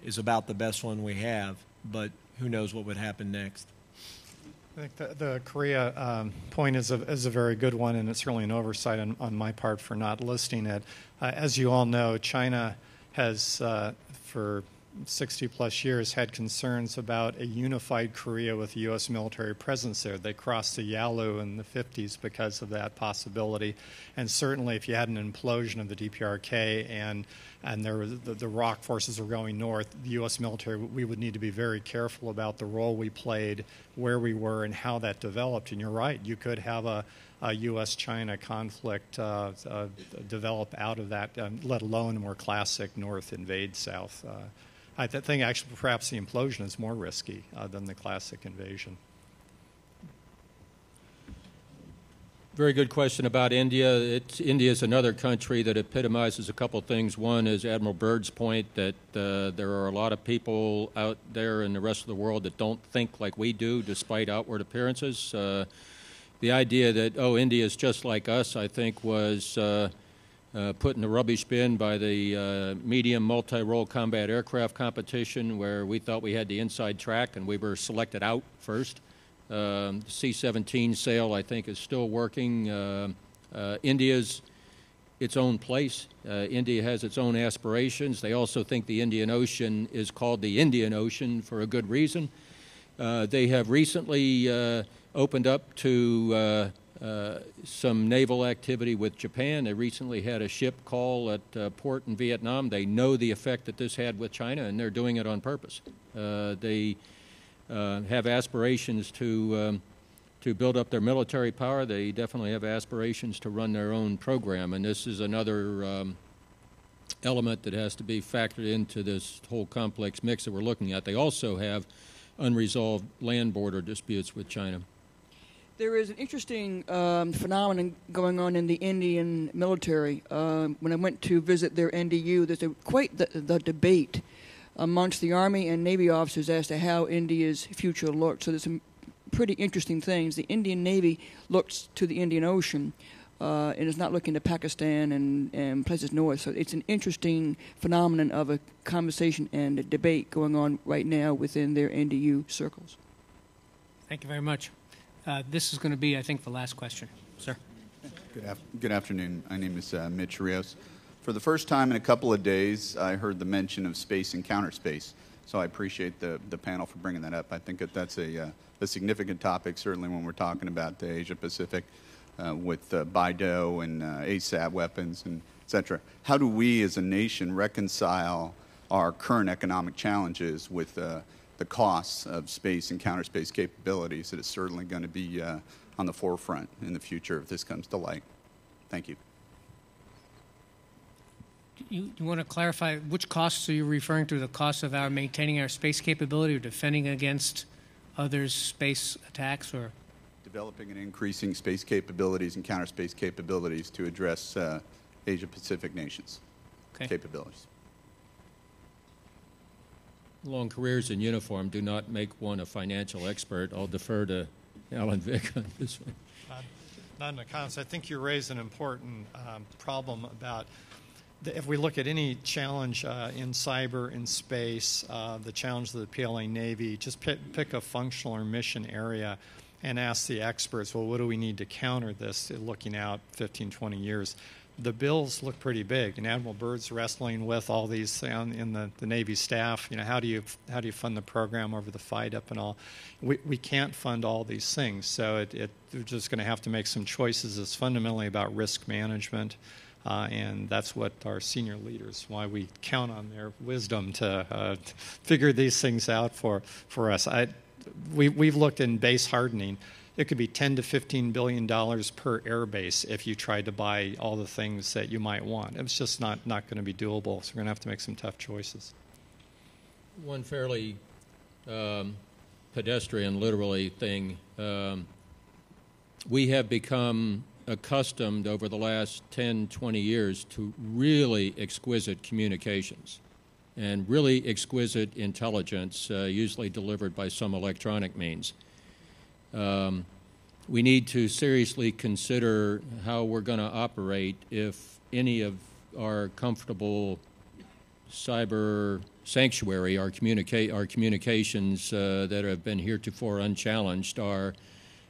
is about the best one we have, but who knows what would happen next. I think the Korea point is a very good one, and it's certainly an oversight on my part for not listing it. As you all know, China has, for 60-plus years, had concerns about a unified Korea with a U.S. military presence there. They crossed the Yalu in the 50s because of that possibility. And certainly if you had an implosion of the DPRK and there was the ROC forces were going north, the U.S. military, we would need to be very careful about the role we played, where we were, and how that developed. And you're right, you could have a U.S.-China conflict develop out of that, let alone a more classic North invade South. I think actually perhaps the implosion is more risky than the classic invasion. Very good question about India. India is another country that epitomizes a couple things. One is Admiral Byrd's point that there are a lot of people out there in the rest of the world that don't think like we do, despite outward appearances. The idea that, India is just like us, I think, was put in the rubbish bin by the medium multi-role combat aircraft competition, where we thought we had the inside track and we were selected out first. The C-17 sale, I think, is still working. India's its own place. India has its own aspirations. They also think the Indian Ocean is called the Indian Ocean for a good reason. They have recently opened up to some naval activity with Japan. They recently had a ship call at a port in Vietnam. They know the effect that this had with China, and they're doing it on purpose. They have aspirations to build up their military power. They definitely have aspirations to run their own program, and this is another element that has to be factored into this whole complex mix that we're looking at. They also have unresolved land border disputes with China. There is an interesting phenomenon going on in the Indian military. When I went to visit their NDU, there's quite the debate amongst the Army and Navy officers as to how India's future looks. So there's some pretty interesting things. The Indian Navy looks to the Indian Ocean and is not looking to Pakistan and places north. So it's an interesting phenomenon of a conversation and a debate going on right now within their NDU circles. Thank you very much. This is going to be, I think, the last question. Sir. Good afternoon. My name is Mitch Rios. For the first time in a couple of days, I heard the mention of space and counter space. So I appreciate the panel for bringing that up. I think that's a significant topic, certainly when we're talking about the Asia-Pacific with BIDO and ASAT weapons, and et cetera. How do we as a nation reconcile our current economic challenges with the the costs of space and counter space capabilities, it is certainly going to be on the forefront in the future if this comes to light. Thank you. You want to clarify which costs are you referring to? The cost of our maintaining our space capability or defending against others' space attacks, or developing and increasing space capabilities and counter space capabilities to address Asia-Pacific nations' capabilities. Long careers in uniform do not make one a financial expert. I'll defer to Alan Vick on this one. Not in the comments. I think you raise an important problem about if we look at any challenge in cyber, in space, the challenge of the PLA Navy, just pick a functional or mission area and ask the experts, well, what do we need to counter this looking out 15, 20 years? The bills look pretty big, and Admiral Byrd's wrestling with all these in the Navy staff. You know, how do you fund the program over the FIDUP and all? We can't fund all these things, so we're just going to have to make some choices. It's fundamentally about risk management, and that's what our senior leaders, why we count on their wisdom to figure these things out for us. We've looked in base hardening. It could be $10 to $15 billion per airbase if you tried to buy all the things that you might want. It's just not going to be doable, so we're going to have to make some tough choices. One fairly pedestrian, literally, thing. We have become accustomed over the last 10, 20 years to really exquisite communications and really exquisite intelligence, usually delivered by some electronic means. We need to seriously consider how we're going to operate if any of our comfortable cyber sanctuary, our communications that have been heretofore unchallenged, are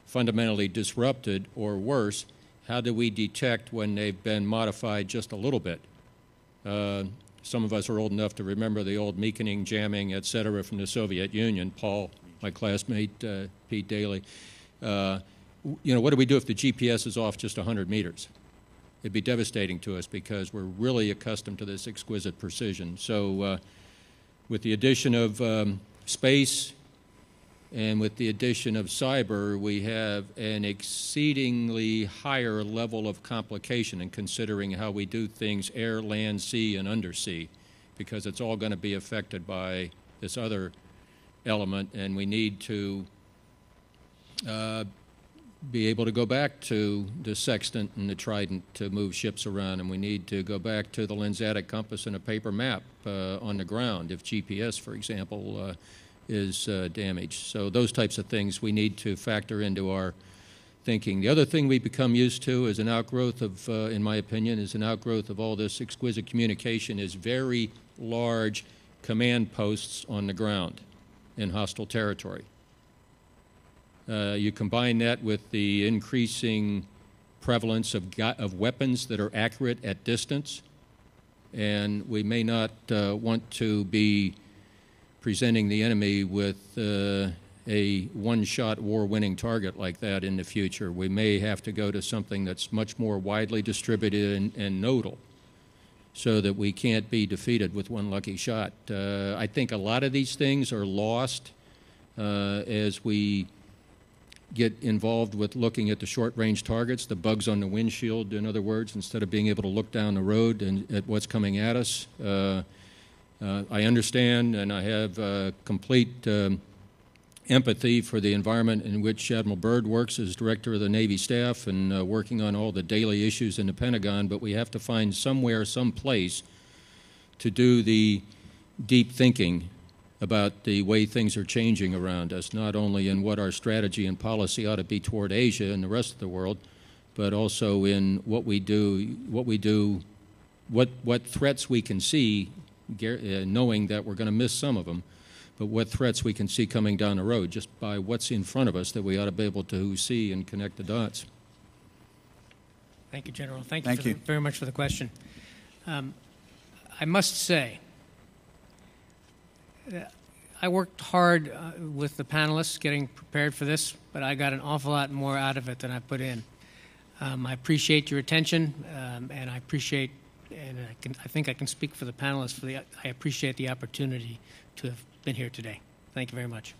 fundamentally disrupted, or worse, how do we detect when they've been modified just a little bit? Some of us are old enough to remember the old meekening, jamming, et cetera, from the Soviet Union. Paul, my classmate, Pete Daly. What do we do if the GPS is off just 100 meters? It'd be devastating to us because we're really accustomed to this exquisite precision. So with the addition of space and with the addition of cyber, we have an exceedingly higher level of complication in considering how we do things air, land, sea, and undersea, because it's all going to be affected by this other element, and we need to be able to go back to the sextant and the trident to move ships around, and we need to go back to the lensatic compass and a paper map on the ground if GPS, for example, is damaged. So those types of things we need to factor into our thinking. The other thing we become used to is an outgrowth of, in my opinion, is an outgrowth of all this exquisite communication is very large command posts on the ground in hostile territory. You combine that with the increasing prevalence of weapons that are accurate at distance, and we may not want to be presenting the enemy with a one-shot war-winning target like that in the future. We may have to go to something that's much more widely distributed and nodal so that we can't be defeated with one lucky shot. I think a lot of these things are lost as we get involved with looking at the short-range targets, the bugs on the windshield, in other words, instead of being able to look down the road and at what's coming at us. I understand, and I have complete empathy for the environment in which Admiral Byrd works as director of the Navy staff and working on all the daily issues in the Pentagon, but we have to find somewhere, some place to do the deep thinking about the way things are changing around us, not only in what our strategy and policy ought to be toward Asia and the rest of the world, but also in what we do, what threats we can see, knowing that we're going to miss some of them, but what threats we can see coming down the road just by what's in front of us that we ought to be able to see and connect the dots. Thank you, General. Thank you very much for the question. I must say, I worked hard with the panelists getting prepared for this, but I got an awful lot more out of it than I put in. I appreciate your attention, and I appreciate, and I think I can speak for the panelists, I appreciate the opportunity to have been here today. Thank you very much.